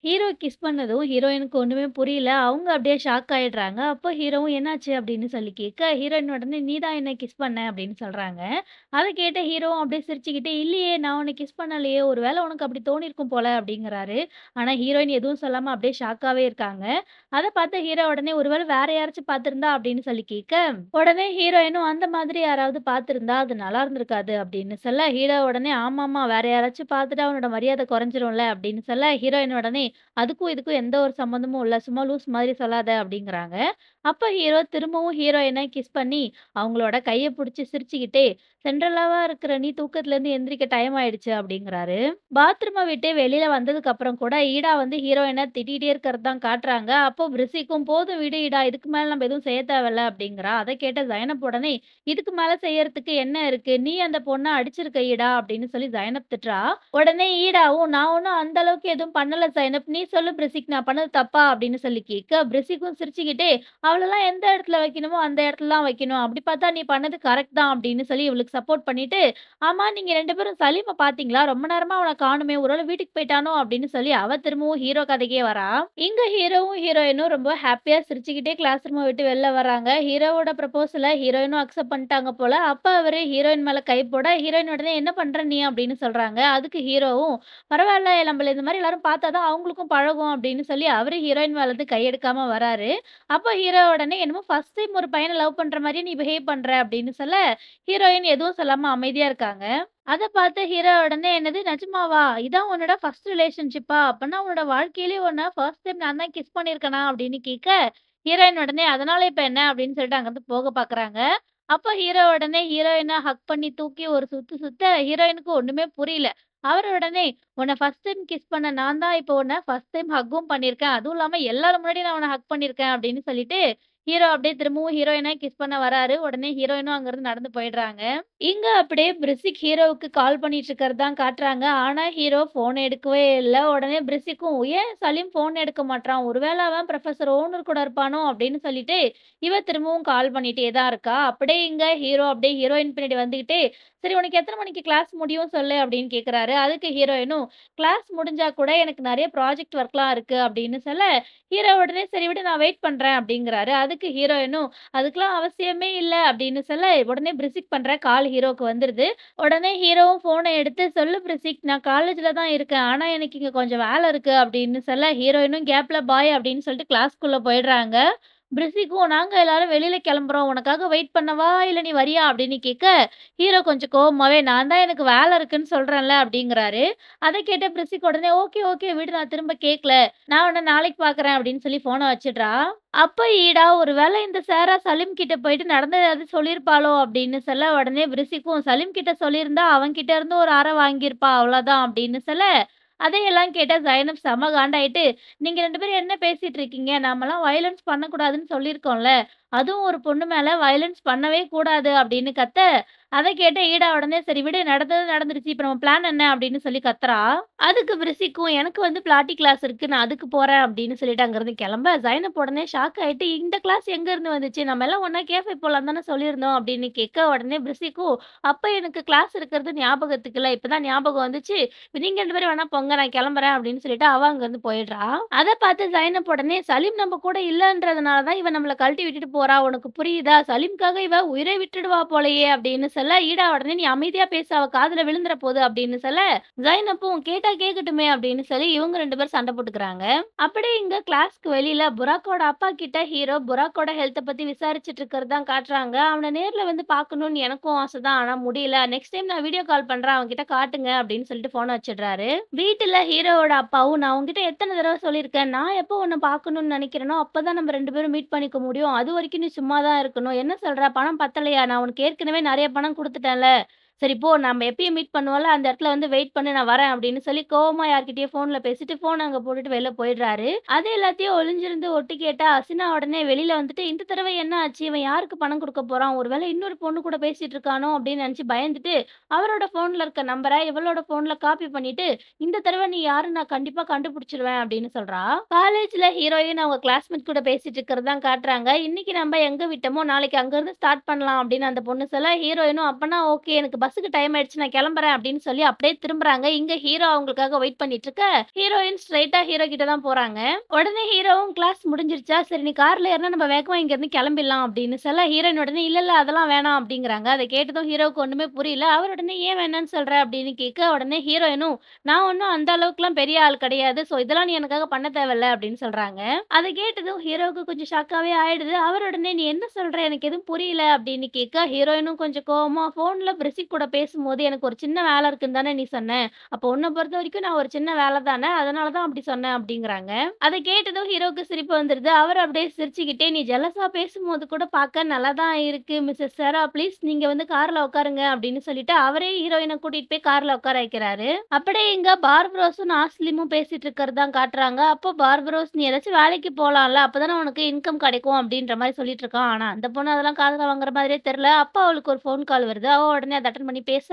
Hero kiss பண்ணதும் ஹீரோயினுக்கு ஒண்ணுமே புரியல. அவங்க அப்படியே ஷாக் ஆயிடுறாங்க. அப்போ ஹீரோவும் என்னாச்சு அப்படின்னு சொல்லி கேட்க, ஹீரோயின் உடனே "நீ தான் என்ன கிஸ் பண்ண" அப்படின்னு சொல்றாங்க. அத கேட்ட ஹீரோவும் அப்படியே சிரிச்சுக்கிட்டே, "இல்லையே நான் உன்ன கிஸ் பண்ணலையே. ஒரு வேளை உனக்கு அப்படி தோணியிருக்கும் போல" அப்படிங்கிறாரு. ஆனா ஹீரோயின் எதுவும் சொல்லாம அப்படியே ஷாக்காவே இருக்காங்க. அத பார்த்த ஹீரோ உடனே "ஒருவேளை வேற யாராச்சும் பார்த்திருந்தா" அப்படின்னு சொல்லி கேட்க, உடனே ஹீரோயினும் "அந்த மாதிரி யாராவது பார்த்திருந்தா அது நல்லா இருந்திருக்காது" அப்படின்னு சொல்ல, ஹீரோ உடனே "ஆமாமா வேற யாராச்சும் பார்த்துட்டா அவனோட மரியாதை குறைஞ்சிரும்ல" அப்படின்னு சொல்ல, ஹீரோயின் உடனே அதுக்கும் இதுக்கும் எந்த ஒரு சம்மந்தமும் இல்ல. சும்மா லூஸ் மாதிரி சொல்லாத அப்டிங்கிறாங்க. அப்ப ஹீரோ திரும்பவும் ஹீரோயின கிஸ் பண்ணி, அவங்களோட கைய புடிச்சு சிரிச்சுக்கிட்டே, "சென்ட்ரலாவா இருக்கிற நீ தூக்கத்துலருந்து எந்திரிக்க டைம் ஆயிடுச்சு" அப்டிங்கிறாரு. பாத்ரூம விட்டு வெளில வந்ததுக்கு அப்புறம் கூட ஈடா வந்து ஹீரோயின திட்டிட்டே இருக்கிறது தான் காட்டுறாங்க. அப்போ பிரிசிக்கும், "போதும் விடு ஈடா, இதுக்கு மேல நம்ம எதுவும் செய்ய தேவையில்ல" அப்டிங்கிறா. அத கேட்ட ஜைனப் உடனே, "இதுக்கு மேல செய்யறதுக்கு என்ன இருக்கு? நீ அந்த பொண்ண அடிச்சிருக்க ஈடா" அப்டின்னு சொல்லி ஜைனப் திட்டுறா. உடனே ஈடாவும், "நான் ஒண்ணும் அந்த அளவுக்கு எதுவும் பண்ணல சைனப். நீ சொல்லு பிரிசிக் நான் பண்ணது தப்பா?" அப்படின்னு சொல்லி கேட்க, பிரிசிக்கும் சிரிச்சுக்கிட்டே, "அவளலாம் எந்த இடத்துல வைக்கணுமோ, அந்த இடத்துல தான் வைக்கணும். அப்படி பார்த்தா நீ பண்ணது கரெக்ட் தான்." அப்படின்னு சொல்லி இவளுக்கு சப்போர்ட் பண்ணிட்டு, "ஆமா நீங்க 2 பேரும் சலீம பார்த்தீங்களா? ரொம்ப நேரமா அவன காணோமே! ஒருவேள வீட்டுக்கு போயிட்டானோ?" அப்படின்னு சொல்லி அவ திரும்பவும் ஹீரோ கதைக்கே வரா. இங்க ஹீரோவும், ஹீரோயினும் ரொம்ப ஹேப்பியா சிரிச்சுக்கிட்டே கிளாஸ் ரூம விட்டு வெளில வராங்க. ஹீரோவோட ப்ரப்போசல ஹீரோயினும் அக்செப்ட் பண்ணிட்டாங்க போல. அப்ப அவரு ஹீரோயின் மேல கை போட, ஹீரோயின் உடனே, "என்ன பண்ற நீ?" அப்படின்னு சொல்றாங்க. அதுக்கு ஹீரோவும், பரவால்ல. நம்மள இந்த மாரி எல்லாரும் பார்த்தா தான் அவங்களுக்கும் பழகும் அப்படின்னு சொல்லி அவரு ஹீரோயின் மேல இருந்து கை எடுக்காம வராரு. அப்ப ஹீரோ உடனே என்னமோ ஃபர்ஸ்ட் டைம் ஒரு பையன லவ் பண்ற மாரியே நீ பிஹேவ் பண்ற அப்படின்னு சொல்ல, ஹீரோயின் எதுவும் சொல்லாம அமைதியா இருக்காங்க. அத பார்த்து ஹீரோ உடனே என்னது நிஜமாவா? இதான் உன்னோட ஃபர்ஸ்ட் ரிலேஷன்ஷிப்பா? அப்பன்னா உன்னோட வாழ்க்கையிலேயே உன்ன ஃபர்ஸ்ட் டைம் நான் தான் கிஸ் பண்ணியிருக்கனா? அப்படின்னு கேட்க, ஹீரோயின் உடனே அதனால இப்ப என்ன? அப்படின்னு சொல்லிட்டு அங்கருந்து போக பார்க்குறாங்க. அப்ப ஹீரோ உடனே ஹீரோயின ஹக் பண்ணி தூக்கி ஒரு சுத்து சுத்த ஹீரோயினுக்கு ஒண்ணுமே புரியல. அவரு உடனே உன்ன ஃபர்ஸ்ட் டைம் கிஸ் பண்ண நான் தான் இப்போ உன்ன ஃபர்ஸ்ட் டைம் ஹக்கும் பண்ணியிருக்கேன். அதுவும் இல்லாம எல்லாரும் முன்னாடியும் நான் உன்ன ஹக் பண்ணியிருக்கேன் அப்படின்னு சொல்லிட்டு, ஹீரோ அப்படியே திரும்பவும் ஹீரோயின கிஸ் பண்ண வராரு. உடனே ஹீரோயினும் அங்கருந்து நடந்து போயிடுறாங்க. இங்க அப்படியே பிரிசிக் ஹீரோவுக்கு கால் பண்ணிட்டு இருக்கிறது தான் காட்டுறாங்க. ஆனா ஹீரோ ஃபோன் எடுக்கவே இல்ல. உடனே பிரிசிக்கும் "ஏன் சலீம் ஃபோன் எடுக்க மாட்றான்? ஒருவேள அவன் புரொஃபசர் ஓனூர் கூட இருப்பானோ?" அப்படின்னு சொல்லிட்டு, இவ திரும்பவும் கால் பண்ணிட்டே தான் இருக்கா. அப்படியே இங்க ஹீரோ அப்படியே ஹீரோயின் பின்னாடி வந்துகிட்டே, "சரி உனக்கு எத்தன மணிக்கு கிளாஸ் முடியும் சொல்லு" அப்படின்னு கேட்குறாரு. அதுக்கு ஹீரோயினும், "கிளாஸ் முடிஞ்சா கூட எனக்கு நெறைய ப்ராஜெக்ட் ஒர்க்லாம் இருக்கு" அப்படின்னு சொல்ல, ஹீரோ உடனே "சரி விடு நான் வெயிட் பண்றேன்" அப்படிங்கிறாரு. அதுக்கு ஹீரோயினும், "அதுக்கெல்லாம் அவசியமே இல்ல" அப்படின்னு சொல்ல, உடனே பிரிசிக் பண்ற கால் ஹீரோவுக்கு வந்துருது. உடனே ஹீரோவும் ஃபோன எடுத்து, "சொல்லு பிரிசிக் நான் காலேஜ்ல தான் இருக்கேன். ஆனா எனக்கு இங்க கொஞ்சம் வேல இருக்கு" அப்படின்னு சொல்ல, ஹீரோயினும் கேப்ல பாய் அப்படின்னு சொல்லிட்டு கிளாஸ்க்குள்ள போயிடுறாங்க. பிரிசிக்கும், "நாங்க எல்லாரும் வெளியில கிளம்புறோம். உனக்காக வெயிட் பண்ணவா? இல்ல நீ வரியா?" அப்படின்னு கேட்க, ஹீரோ கொஞ்சம் கோவமாவே, "நான் தான் எனக்கு வேல இருக்குன்னு சொல்றேன்ல" அப்படிங்கிறாரு. அத கேட்ட பிரிசிக் உடனே, "ஓகே, ஓகே விடு நான் திரும்ப கேட்கல. நான் உன்ன நாளைக்கு பார்க்குறேன்" அப்படின்னு சொல்லி ஃபோன வச்சுடுறா. அப்ப ஈடா ஒரு வேளை இந்த சாரா சலீம் கிட்ட போயிட்டு நடந்தத ஏதாவது சொல்லியிருப்பாளோ அப்படின்னு சொல்ல, உடனே பிரிசிக்கும், "சலீம் கிட்ட சொல்லியிருந்தா அவன் கிட்ட இருந்து ஒரு அறை வாங்கியிருப்பா அவ்வளோதான்" அப்படின்னு சொல்ல, அதையெல்லாம் கேட்ட ஜைனப் செம காண்டாயிட்டு, "நீங்க 2 பேரும் என்ன பேசிட்டு இருக்கீங்க? நாமலாம் வயலன்ஸ் பண்ணக்கூடாதுன்னு சொல்லியிருக்கோம்ல. அதுவும் ஒரு பொண்ணு மேல வயலன்ஸ் பண்ணவே கூடாது" அப்படின்னு கத்த, அத கேட்ட ஈடா உடனே, "சரி விடு நடந்தது நடந்துருச்சு. இப்ப நம்ம பிளான் என்ன?" அப்படின்னு சொல்லி கத்துறா. அதுக்கு பிரிசிக்கும், "எனக்கு வந்து பிளாட்டி கிளாஸ் இருக்கு. நான் அதுக்கு போறேன்" அப்படின்னு சொல்லிட்டு அங்கருந்து கெளம்ப, ஜைனப் உடனே ஷாக் ஆயிட்டு, "இந்த கிளாஸ் எங்கருந்து வந்துச்சு? நம்ம எல்லாம் ஒண்ணா கேஃபே போலான்னு தானே சொல்லியிருந்தோம்" அப்படின்னு கேட்க, உடனே பிரிசிக்கும், "அப்ப எனக்கு கிளாஸ் இருக்கிறது ஞாபகத்துக்கு இல்ல. இப்பதான் ஞாபகம் வந்துச்சு. நீங்க 2 பேரும் வேணா போங்க. நான் கெளம்புறேன்" அப்படின்னு சொல்லிட்டு அவ அங்கருந்து போயிடுறா. அத பார்த்து ஜைனப் உடனே, "சலீம் நம்ம கூட இல்லன்றதுனால தான் இவ நம்மள கழட்டி விட்டுட்டு போறா. உனக்கு புரியுதா? சலீம்காக இவ உயிரே விட்டுடுவா போலயே" அப்படின்னு சொல்ல, ஈடா உடனே, "நீ அமைதியா பேசு. அவ காதுல விழுந்துற போது" அப்படின்னு சொல்ல, ஜைனப்பும் கேட்டா கேக்கட்டுமே அப்படின்னு சொல்லி இவங்க 2 பேரும் சண்டை போட்டுக்கிறாங்க. அப்படியே இங்க கிளாஸ்க்கு வெளியில புராக்கோட அப்பா கிட்ட ஹீரோ புராக்கோட ஹெல்த்த பத்தி விசாரிச்சுட்டு இருக்கிறது தான் காட்டுறாங்க. அவன நேர்ல வந்து பார்க்கணும்னு எனக்கும் ஆசை தான். ஆனா முடியல. நெக்ஸ்ட் டைம் நான் வீடியோ கால் பண்றேன். அவன்கிட்ட காட்டுங்க அப்படின்னு சொல்லிட்டு ஃபோன வச்சுடுறாரு. வீட்டுல ஹீரோவோட அப்பாவும், "நான் உன்கிட்ட எத்தன தடவ சொல்லியிருக்கேன். நான் எப்போ உன்ன பார்க்கணும்னு நெனைக்கிறேனோ, அப்பதான் நம்ம 2 பேரும் மீட் பண்ணிக்க முடியும். அதுவரைக்கும் நீ சும்மா தான் இருக்கணும். என்ன சொல்ற? பணம் பத்தலையா? நான் உனக்கு ஏற்கனவே நெறைய பணம் குடுத்துட்டேன்ல. சரி போ நம்ம எப்பயும் மீட் பண்ணுவோம்ல, அந்த இடத்துல வந்து வெயிட் பண்ணு நான் வரேன்" அப்படின்னு சொல்லி கோவமா யார்கிட்டயோ ஃபோன்ல பேசிட்டு ஃபோன அங்க போட்டுட்டு வெளில போயிடுறாரு. அது எல்லாத்தையும் ஒளிஞ்சிருந்து ஒட்டு கேட்டா அசினா உடனே வெளில வந்துட்டு, "இந்த தடவ என்ன ஆச்சு? இவன் யாருக்கு பணம் குடுக்க போறான்? ஒரு வேளை இன்னொரு பொண்ணு கூட பேசிட்டு இருக்கானோ?" அப்படின்னு நெனச்சு பயந்துட்டு, அவரோட ஃபோன்ல இருக்க நம்பர இவளோட ஃபோன்ல காப்பி பண்ணிட்டு, "இந்த தடவ நீ யாருன்னு நான் கண்டிப்பா கண்டுபிடிச்சுருவேன்" அப்படின்னு சொல்றா. காலேஜ்ல ஹீரோயின் அவங்க கிளாஸ்மேட் கூட பேசிட்டு இருக்கிறது தான் காட்டுறாங்க. "இன்னைக்கு நம்ம எங்க விட்டோமோ, நாளைக்கு அங்கருந்து ஸ்டார்ட் பண்ணலாம்" அப்படின்னு அந்த பொண்ணு சொல்ல, ஹீரோயினும், "அப்பன்னா ஓகே எனக்கு பஸ்ஸுக்கு டைம் ஆயிடுச்சு நான் கிளம்புறேன் அப்படின்னு சொல்லி அப்படியே திரும்புறாங்க. இங்க ஹீரோ அவங்களுக்காக வெயிட் பண்ணிட்டு இருக்க, ஹீரோயின் ஸ்ட்ரெயிட்டா ஹீரோ கிட்ட தான் போறாங்க. உடனே ஹீரோவும் கிளாஸ் முடிஞ்சிருச்சா? சரி நீ கார்ல ஏறுனா நம்ம வேகமா இங்கருந்து கிளம்பிடலாம் அப்படின்னு சொல்ல, ஹீரோயின் உடனே இல்ல, இல்ல அதெல்லாம் வேணாம் அப்படிங்கிறாங்க. அத கேட்டதும் ஹீரோவுக்கு ஒண்ணுமே புரியல. அவர் உடனே ஏன் வேணான்னு சொல்ற? அப்படின்னு கேட்க, உடனே ஹீரோயினும் நான் ஒண்ணும் அந்த அளவுக்குலாம் பெரிய ஆள் கிடையாது. ஸோ இதெல்லாம் நீ எனக்காக பண்ண தேவையில்ல அப்படின்னு சொல்றாங்க. அத கேட்டதும் ஹீரோவுக்கு கொஞ்சம் ஷாக்காவே ஆயிடுது. அவர் உடனே நீ என்ன சொல்ற? எனக்கு எதுவும் புரியல அப்படின்னு கேட்க, ஹீரோயினும் கொஞ்சம் கோவமா ஃபோன்ல பிரிசிக் கூட பேசும்போது எனக்கு ஒரு சின்ன வேலை இருக்குன்னு தானே நீ சொன்ன. அப்போ உன்ன பொறுத்தவரைக்கும் நான் ஒரு சின்ன வேலை தானே. அதனால தான் அப்படி சொன்னேன் அப்படிங்கிறாங்க. அத கேட்டதும் ஹீரோவுக்கு சிரிப்பு வந்துருது. அவர் அப்படியே சிரிச்சுக்கிட்டே, "நீ ஜெலஸா பேசும்போது கூட பார்க்க நல்லா தான் இருக்கு மிஸ்ஸஸ் சாரா. ப்ளீஸ் நீங்க வந்து கார்ல உட்காருங்க" அப்படின்னு சொல்லிட்டு அவரே ஹீரோயின கூட்டிட்டு போய் கார்ல உட்கார வைக்கிறாரு. அப்படியே இங்க பார்பரோஸும் நாஸ்லிமும் பேசிட்டு இருக்கிறது தான் காட்டுறாங்க. அப்போ பார்பரோஸ், "நீ ஏதாச்சும் வேலைக்கு போலாம்ல. அப்பதானே உனக்கு இன்கம் கிடைக்கும்" அப்படின்ற மாரி சொல்லிட்டு இருக்கான். ஆனா அந்த பொண்ணு அதெல்லாம் காதுல வாங்குற மாதிரியே தெரியல. அப்போ அவளுக்கு ஒரு ஃபோன் கால் வருது. அவ உடனே அத அட்டெண்ட் பண்ணி பேச,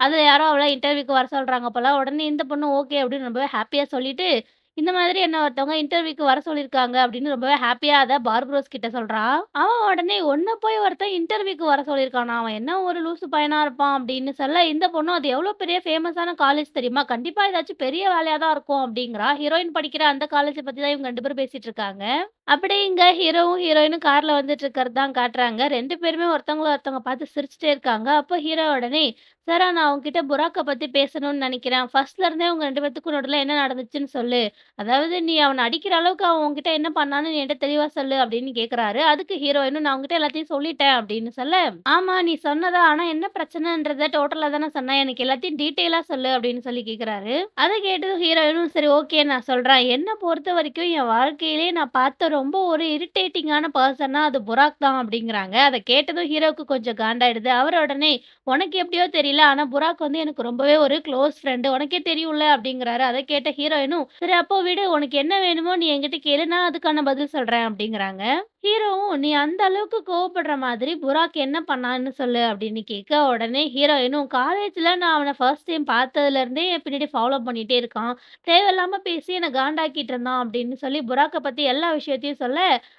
அதுல யாரோ அவள இன்டர்வியூக்கு வர சொல்றாங்க போல. உடனே இந்த பொண்ணு ஓகே அப்படின்னு ரொம்பவே ஹேப்பியா சொல்லிட்டு, இந்த மாதிரி என்ன ஒருத்தவங்க இன்டர்வியூக்கு வர சொல்லியிருக்காங்க அப்படின்னு ரொம்பவே ஹேப்பியா அத பார்பரோஸ் கிட்ட சொல்றா. அவன் உடனே உன்ன போய் ஒருத்தன் இன்டர்வியூக்கு வர சொல்லியிருக்கானா? அவன் என்ன ஒரு லூசு பையனா இருப்பான் அப்படின்னு சொல்ல, இந்த பொண்ணும் அது எவ்வளோ பெரிய ஃபேமஸான காலேஜ் தெரியுமா? கண்டிப்பா ஏதாச்சும் பெரிய வேலையா தான் இருக்கும் அப்படிங்கிறா. ஹீரோயின் படிக்கிற அந்த காலேஜ பத்தி தான் இவங்க 2 பேரும் பேசிட்டு இருக்காங்க. அப்படியே இங்க ஹீரோவும், ஹீரோயினும் கார்ல வந்துட்டு இருக்கிறது தான் காட்டுறாங்க. 2 பேருமே ஒருத்தவங்கள ஒருத்தவங்க பார்த்து சிரிச்சுட்டே இருக்காங்க. அப்போ ஹீரோ உடனே, "சாரா நான் உன்கிட்ட புராக்க பத்தி பேசணும்னு நெனைக்கிறேன். ஃபர்ஸ்ட்ல இருந்தே உங்க 2 பேத்துக்கும் நடுவுல என்ன நடந்துச்சுன்னு சொல்லு. அதாவது நீ அவன அடிக்கிற அளவுக்கு அவன் உன்கிட்ட என்ன பண்ணான்னு நீ என்ட்ட தெளிவா சொல்லு" அப்படின்னு கேட்குறாரு. அதுக்கு ஹீரோயினும், "நான் உன்கிட்ட எல்லாத்தையும் சொல்லிட்டேன்" அப்படின்னு சொல்ல, "ஆமா நீ சொன்னதா, ஆனா என்ன பிரச்சனைன்றத டோட்டலா தானே சொன்ன. எனக்கு எல்லாத்தையும் டீட்டெயிலா சொல்லு" அப்படின்னு சொல்லி கேட்குறாரு. அத கேட்டதும் ஹீரோயினும், "சரி ஓகே நான் சொல்றேன். என்ன பொறுத்தவரைக்கும் என் வாழ்க்கையிலேயே நான் பார்த்த ரொம்ப ஒரு இரிட்டேட்டிங்கான பெர்சன்னா அது புராக் தான்" அப்படிங்கிறாங்க. அத கேட்டதும் ஹீரோவுக்கு கொஞ்சம் காண்டாயிடுது. அவர் உடனே, "உனக்கு எப்படியோ தெரியல. ஆனா புராக் வந்து எனக்கு ரொம்பவே ஒரு க்ளோஸ் ஃப்ரெண்டு. உனக்கே தெரியும்ல" அப்படிங்கிறாரு. அத கேட்ட ஹீரோயினும், "சரி அப்போ விடு. உனக்கு என்ன வேணுமோ நீ என்கிட்ட கேளு. நான் அதுக்கான பதில் சொல்றேன்" அப்படிங்கிறாங்க. ஹீரோவும், "நீ அந்த அளவுக்கு கோவப்படுற மாதிரி புராக் என்ன பண்ணான்னு சொல்லு" அப்படின்னு கேட்க, உடனே ஹீரோயினும், "காலேஜ்ல நான் அவன ஃபர்ஸ்ட் டைம் பார்த்ததுலருந்தே என் பின்னாடி ஃபாலோ பண்ணிட்டே இருக்கான். தேவையில்லாம பேசி என்ன காண்டாக்கிட்டு இருந்தான்" அப்படின்னு சொல்லி புராக்க பத்தி எல்லா விஷயத்தையும் சொல்ல,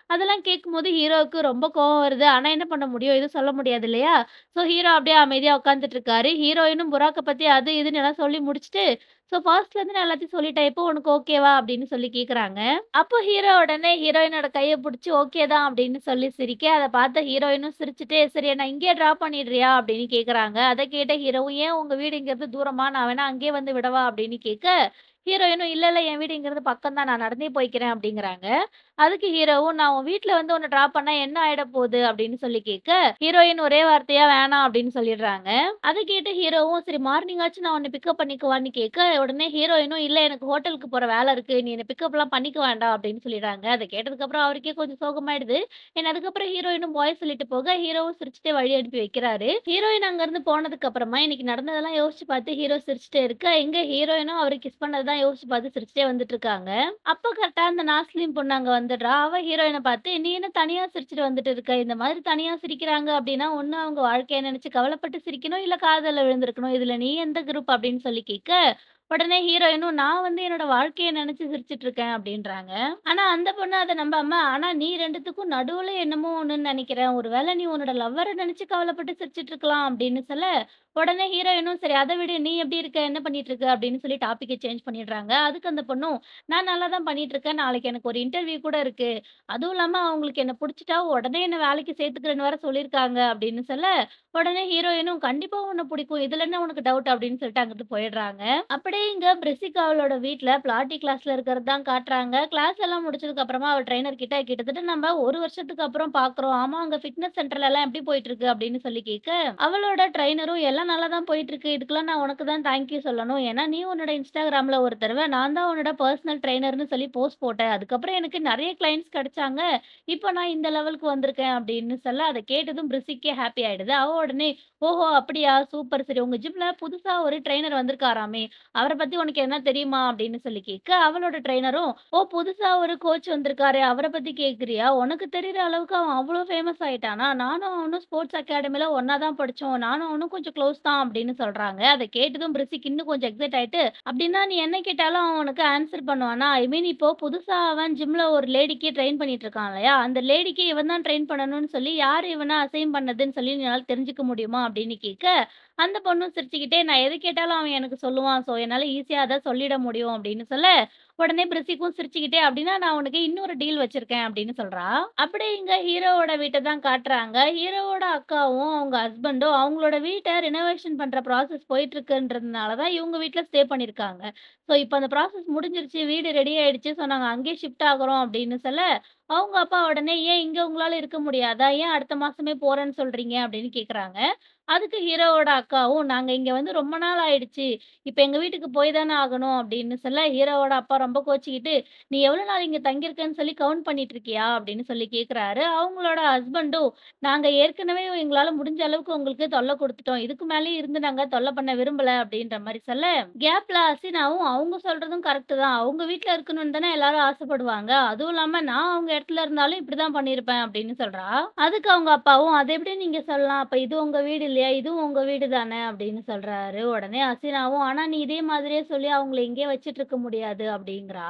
அதெல்லாம் கேட்கும்போது ஹீரோவுக்கு ரொம்ப கோவம் வருது. ஆனா என்ன பண்ண முடியும்? எதுவும் சொல்ல முடியாது இல்லையா? ஸோ ஹீரோ அப்படியே அமைதியா உட்காந்துட்டு இருக்காரு. ஹீரோயினும் புராக்க பத்தி அது இதுன்னு எல்லாம் சொல்லி முடிச்சுட்டு, "ஸோ ஃபர்ஸ்ட்லேருந்து நான் எல்லாத்தையும் சொல்லிட்டேன். இப்போ உனக்கு ஓகேவா?" அப்படின்னு சொல்லி கேட்குறாங்க. அப்போ ஹீரோ உடனே ஹீரோயினோட கைய புடிச்சு ஓகே தான் அப்படின்னு சொல்லி சிரிக்க, அத பார்த்த ஹீரோயினும் சிரிச்சுட்டு, "சரி என்ன இங்கேயே ட்ராப் பண்ணிடுறியா?" அப்படின்னு கேட்குறாங்க. அத கேட்ட ஹீரோவும், "ஏன் உங்க வீடு இங்கேருந்து தூரமா? நான் வேணா அங்கேயே வந்து விடவா?" அப்படின்னு கேட்க, ஹீரோயினும், "இல்ல, இல்ல என் வீடு இங்கேருந்து பக்கம் தான். நான் நடந்தே போய்க்கிறேன்" அப்படிங்கிறாங்க. அதுக்கு ஹீரோவும், "நான் உன் வீட்ல வந்து உன்ன ட்ராப் பண்ணா என்ன ஆயிட போது?" அப்படின்னு சொல்லி கேட்க, ஹீரோயின் ஒரே வார்த்தையா "வேணாம்" அப்படின்னு சொல்லிடுறாங்க. அத கேட்டு ஹீரோவும், "சரி மார்னிங்காச்சும் நான் உன்ன பிக்கப் பண்ணிக்கவான்னு" கேட்க, உடனே ஹீரோயினும், "இல்ல எனக்கு ஹோட்டலுக்கு போற வேலை இருக்கு. நீ என்ன பிக்கப்லாம் பண்ணிக்க வேண்டாம்" அப்படின்னு சொல்லிடுறாங்க. அத கேட்டதுக்கப்புறம் அவருக்கே கொஞ்சம் சோகமாயிடுது. ஏன்னா அதுக்கப்புறம் ஹீரோயினும் பாய் சொல்லிட்டு போக, ஹீரோவும் சிரிச்சுட்டே வழி அனுப்பி வைக்கிறாரு. ஹீரோயின் அங்கருந்து போனதுக்கு அப்புறமா இன்னைக்கு நடந்ததெல்லாம் யோசிச்சு பார்த்து ஹீரோ சிரிச்சுட்டே இருக்க, இங்க ஹீரோயினும் அவரு கிஸ் பண்ணத தான் யோசிச்சு பார்த்து சிரிச்சுட்டே வந்துட்டு இருக்காங்க. அப்ப கரெக்ட்டா அந்த நாஸ்லின் பொண்ணு அங்க வந்துடுறா. அவ ஹீரோயின பார்த்து, "நீ என்ன தனியா சிரிச்சுட்டு வந்துட்டு இருக்க? இந்த மாதிரி தனியா சிரிக்கிறாங்க அப்படின்னா, ஒண்ணு அவங்க வாழ்க்கைய நினைச்சு கவலைப்பட்டு சிரிக்கணும், இல்ல காதல்ல விழுந்திருக்கணும். இதுல நீ எந்த குரூப்?" அப்படின்னு சொல்லி கேட்க, உடனே ஹீரோயினும், "நான் வந்து என்னோட வாழ்க்கைய நினைச்சு சிரிச்சுட்டு இருக்கேன்" அப்படின்றாங்க. ஆனா அந்த பொண்ணு அத நம்பாம, "ஆனா நீ 2த்துக்கும் நடுவுல என்னமோ ஒண்ணுன்னு நெனைக்கிறேன். ஒரு வேள நீ உன்னோட லவ்வர நெனச்சு கவலைப்பட்டு சிரிச்சுட்டு இருக்கலாம்" அப்படின்னு சொல்ல, உடனே ஹீரோயினும், "சரி அத விடு. நீ எப்படி இருக்க? என்ன பண்ணிட்டு இருக்க?" அப்படின்னு சொல்லி டாபிக்க சேஞ்ச் பண்ணிடுறாங்க. அதுக்கு அந்த பொண்ணும், "நான் நல்லா தான் பண்ணிட்டு இருக்கேன். நாளைக்கு எனக்கு ஒரு இன்டர்வியூ கூட இருக்கு. அதுவும் இல்லாம அவங்களுக்கு என்ன புடிச்சுட்டா உடனே என்ன வேலைக்கு சேர்த்துக்கிறேன்னு வேற சொல்லியிருக்காங்க" அப்படின்னு சொல்ல, உடனே ஹீரோயினும், "கண்டிப்பா உன்ன புடிக்கும். இதுல என்ன உனக்கு டவுட்?" அப்படின்னு சொல்லிட்டு அங்கிட்டு போயிடுறாங்க. அப்படியே இங்க பிரெசிகா அவளோட வீட்ல பிளாட்டி கிளாஸ்ல இருக்கிறது தான் காட்டுறாங்க. கிளாஸ் எல்லாம் முடிச்சதுக்கு அப்புறமா அவ ட்ரெய்னர் கிட்ட, "கிட்டத்தட்ட நம்ம 1 வருஷத்துக்கு அப்புறம் பார்க்குறோம். ஆமா அங்க ஃபிட்னஸ் சென்டர்ல எல்லாம் எப்படி போயிட்டு இருக்கு?" அப்படின்னு சொல்லி கேட்க, அவளோட ட்ரெய்னரும், "எல்லாம் நல்லா தான் போயிட்டு இருக்கு. இதுக்கெல்லாம் நான் உனக்கு தான் தேங்க் யூ சொல்லணும். ஏன்னா நீ உன்னோட Instagramல ஒரு தடவ நான் தான் உன்னோட பெர்சனல் ட்ரெய்னர்ன்னு சொல்லி போஸ்ட் போட்ட. அதுக்கப்புறம் எனக்கு நெறைய கிளையண்ட்ஸ் கிடைச்சாங்க. இப்ப நான் இந்த லெவலுக்கு வந்திருக்கேன்" அப்படின்னு சொல்ல, அத கேட்டதும் பிரிசிக்கே ஹாப்பி ஆயிடுது. அவ உடனே, "ஓஹோ! அப்படியா? சூப்பர். சரி உங்க ஜிம்ல புதுசா ஒரு ட்ரெய்னர் வந்திருக்காராமே! அவர பத்தி உனக்கு எதனா தெரியுமா?" அப்படின்னு சொல்லி கேட்க, அவளோட ட்ரெய்னரும், "ஓ! புதுசா ஒரு கோச் வந்திருக்காரே! அவர பத்தி கேட்கிறியா? உனக்கு தெரியிற அளவுக்கு அவன் அவ்ளோ ஃபேமஸ் ஆயிட்டானா? நானும் அவனும் ஸ்போர்ட்ஸ் அகாடமில ஒண்ணா தான் படிச்சோம். நானும் அவனும் கொஞ்சம் க்ளோஸ் லவ்ஸ் தான் அப்படின்னு சொல்றாங்க. அத கேட்டதும் பிரிசிக்கு இன்னும் கொஞ்சம் எக்ஸைட் ஆயிட்டு, "அப்படின்னா நீ என்ன கேட்டாலும் அவன் உனக்கு ஆன்ஸர் பண்ணுவானா? ஐ மீன் இப்போ புதுசா அவன் ஜிம்ல ஒரு லேடிக்கு ட்ரெயின் பண்ணிட்டு இருக்கான் இல்லையா? அந்த லேடிக்கு இவன் தான் ட்ரெயின் பண்ணணும்னு சொல்லி, யாரு இவன அசைன் பண்ணதுன்னு சொல்லி என்னால தெரிஞ்சுக்க முடியுமா?" அப்படின்னு கேட்க, அந்த பொண்ணும் சிரிச்சுக்கிட்டே, "நான் எது கேட்டாலும் அவன் எனக்கு சொல்லுவான். ஸோ என்னால ஈஸியா அத சொல்லிட முடியும்." அப்படின்னு சொல்ல, உடனே பிரிசிக்கும் சிரிச்சுக்கிட்டே, "அப்படின்னா நான் உனக்கு இன்னொரு டீல் வச்சிருக்கேன்." அப்படின்னு சொல்றா. அப்படியே இங்க ஹீரோவோட வீட்ட தான் காட்டுறாங்க. ஹீரோவோட அக்காவும், அவங்க ஹஸ்பண்டும் அவங்களோட வீட்ட ரினோவேஷன் பண்ற ப்ராசஸ் போயிட்டுருக்குன்றதுனால தான் இவங்க வீட்ல ஸ்டே பண்ணியிருக்காங்க. ஸோ இப்ப அந்த ப்ராசஸ் முடிஞ்சிருச்சு. வீடு ரெடி ஆயிடுச்சு. ஸோ நாங்க அங்கேயே ஷிஃப்ட் ஆகுறோம் அப்படின்னு சொல்ல, அவங்க அப்பா உடனே, "ஏன் இங்க உங்களால இருக்க முடியாதா? ஏன் அடுத்த மாசமே போறேன்னு சொல்றீங்க?" அப்படின்னு கேட்குறாங்க. அதுக்கு ஹீரோவோட அக்காவும், "நாங்க இங்க வந்து ரொம்ப நாள் ஆயிடுச்சு. இப்ப எங்க வீட்டுக்கு போய் தானே ஆகணும்." அப்படின்னு சொல்ல, ஹீரோவோட அப்பா ரொம்ப கோச்சுக்கிட்டு, "நீ எவ்வளோ நாள் இங்க தங்கியிருக்கன்னு சொல்லி கவுண்ட் பண்ணிட்டு இருக்கியா?" அப்படின்னு சொல்லி கேட்குறாரு. அவங்களோட ஹஸ்பண்டும், "நாங்க ஏற்கனவே எங்களால முடிஞ்ச அளவுக்கு உங்களுக்கு தொல்ல குடுத்துட்டோம். இதுக்கு மேலயும் இருந்து நாங்க தொல்ல பண்ண விரும்பல." அப்படின்ற மாரி சொல்ல, கேப்ல ஹசீனாவும், "அவங்க சொல்றதும் கரெக்ட்டு தான். அவங்க வீட்ல இருக்கணும்னு தானே எல்லாரும் ஆசைப்படுவாங்க. அதுவும் இல்லாம நான் அவங்க இடத்துல இருந்தாலும் இப்படிதான் பண்ணியிருப்பேன்." அப்படின்னு சொல்றா. அதுக்கு அவங்க அப்பாவும், "அது எப்படி நீங்க சொல்லலாம்? அப்ப இது உங்க வீடு இல்லையா? இதுவும் உங்க வீடு தானே" அப்படின்னு சொல்றாரு. உடனே ஹசீனாவும், "ஆனா நீ இதே மாதிரியே சொல்லி அவங்கள இங்கேயே வச்சுட்டு இருக்க முடியாது" அப்படிங்கிறா.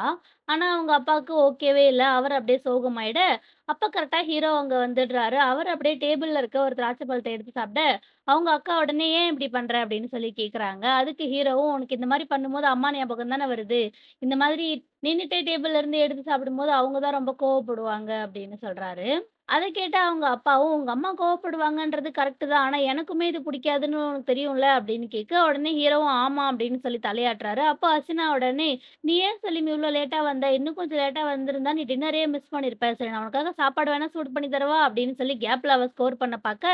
ஆனா அவங்க அப்பாவுக்கு ஓகேவே இல்ல. அவர் அப்படியே சோகமாயிட, அப்ப கரெக்ட்டா ஹீரோ அங்க வந்துடுறாரு. அவர் அப்படியே டேபிள்ல இருக்க ஒரு திராட்சை பழத்த எடுத்து சாப்பிட, அவங்க அக்கா உடனே "ஏன் இப்படி பண்ற?" அப்படின்னு சொல்லி கேட்குறாங்க. அதுக்கு ஹீரோவும், "உனக்கு இந்த மாரி பண்ணும்போது அம்மா ஞாபகம் தானே வருது. இந்த மாதிரி நின்னுட்டே டேபிள்ல இருந்து எடுத்து சாப்பிடும்போது அவங்க தான் ரொம்ப கோவப்படுவாங்க" அப்படின்னு சொல்றாரு. அத கேட்ட அவங்க அப்பாவும், "உங்க அம்மா கோவப்படுவாங்கன்றது கரெக்ட்டு தான். ஆனா எனக்குமே இது பிடிக்காதுன்னு உனக்கு தெரியும்ல?" அப்படின்னு கேட்க, உடனே ஹீரோவும் "ஆமா" அப்படின்னு சொல்லி தலையாட்டுறாரு. அப்போ ஹசீனா உடனே, "நீ ஏன் சலீம் இவ்ளோ லேட்டா வந்த? இன்னும் கொஞ்சம் லேட்டா வந்திருந்தா நீ டின்னரயே மிஸ் பண்ணியிருப்ப. சரி நான் உனக்காக சாப்பாடு வேணா சூடு பண்ணி தரவா?" அப்படின்னு சொல்லி கேப்ல அவ ஸ்கோர் பண்ண பாக்க,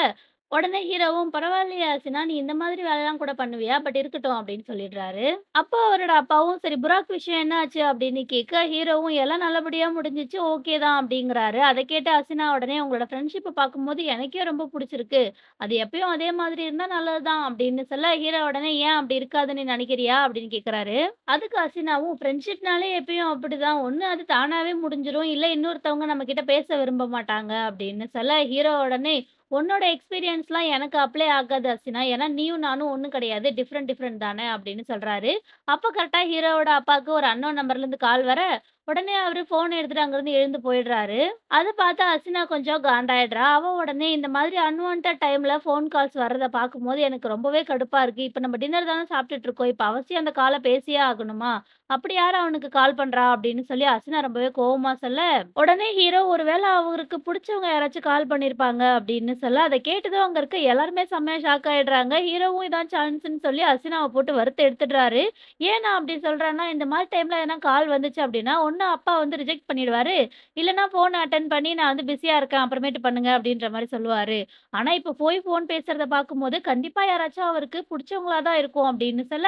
உடனே ஹீரோவும், "பரவாயில்லையே ஹசீனா, நீ இந்த மாதிரி வேலைலாம் கூட பண்ணுவியா? பட் இருக்கட்டும்" அப்படின்னு சொல்லிடுறாரு. அப்போ அவரோட அப்பாவும், "சரி புராக் விஷயம் என்ன ஆச்சு?" அப்படின்னு கேட்க, ஹீரோவும், "எல்லாம் நல்லபடியா முடிஞ்சுச்சு. ஓகே தான்" அப்படிங்கிறாரு. அத கேட்ட ஹசீனா உடனே, "உங்களோட ஃப்ரெண்ட்ஷிப்ப பார்க்கும்போது எனக்கே ரொம்ப புடிச்சிருக்கு. அது எப்பயும் அதே மாதிரி இருந்தா நல்லது தான்" அப்படின்னு சொல்ல, ஹீரோ உடனே, "ஏன் அப்படி இருக்காதுன்னு நீ நினைக்கிறியா?" அப்படின்னு கேட்கிறாரு. அதுக்கு ஹசீனாவும், "ஃப்ரெண்ட்ஷிப்னாலே எப்பயும் அப்படிதான். ஒண்ணு அது தானாவே முடிஞ்சிரும். இல்ல இன்னொருத்தவங்க நம்ம கிட்ட பேச விரும்ப மாட்டாங்க" அப்படின்னு சொல்ல, ஹீரோ உடனே, "உன்னோட எக்ஸ்பீரியன்ஸ்லாம் எனக்கு அப்ளை ஆகாது ஹசீனா. ஏன்னா நீயும் நானும் ஒண்ணும் கிடையாது. டிஃபரெண்ட் டிஃபரெண்ட் தானே" அப்படின்னு சொல்றாரு. அப்ப கரெக்ட்டா ஹீரோவோட அப்பாவுக்கு ஒரு அன்னோன் நம்பர்லேருந்து கால் வர, உடனே அவரு ஃபோன் எடுத்துட்டு அங்கருந்து எழுந்து போயிடுறாரு. அத பார்த்து ஹசீனா கொஞ்சம் காண்டாயிடுறா. அவ உடனே இந்த மாதிரி அன்வான்டட் டைம்ல ஃபோன் கால்ஸ் வர்றத பார்க்கும்போது எனக்கு ரொம்பவே கடுப்பா இருக்கு. இப்ப நம்ம டின்னர் தானே சாப்பிட்டுட்டு இருக்கோம். இப்ப அவசியம் அந்த கால பேசியே ஆகணுமா? அப்படி யாரு அவனுக்கு கால் பண்றா? அப்படின்னு சொல்லி ஹசீனா ரொம்பவே கோவமா சொல்ல, உடனே ஹீரோ ஒருவேள அவருக்கு புடிச்சவங்க யாராச்சும் கால் பண்ணியிருப்பாங்க அப்படின்னு சொல்ல, அத கேட்டதும் அங்க இருக்க எல்லாருமே செம்மையா ஷாக் ஆயிடுறாங்க. ஹீரோவும் இதான் சான்ஸ்ன்னு சொல்லி ஹசீனாவ போட்டு வறுத்து எடுத்துடுறாரு. ஏன் நான் அப்படி சொல்றேன்னா, இந்த மாரி டைம்ல எதனா கால் வந்துச்சு அப்படின்னா, ஒண்ணு அப்பா வந்து ரிஜெக்ட் பண்ணிடுவாரு. இல்லன்னா ஃபோன் அட்டெண்ட் பண்ணி நான் வந்து பிஸியா இருக்கேன். அப்புறமேட்டு பண்ணுங்க அப்படின்ற மாரி சொல்லுவாரு. ஆனா இப்ப போய் ஃபோன் பேசுறத பார்க்கும்போது, கண்டிப்பா யாராச்சும் அவருக்கு புடிச்சவங்களா தான் இருக்கும் அப்படின்னு சொல்ல,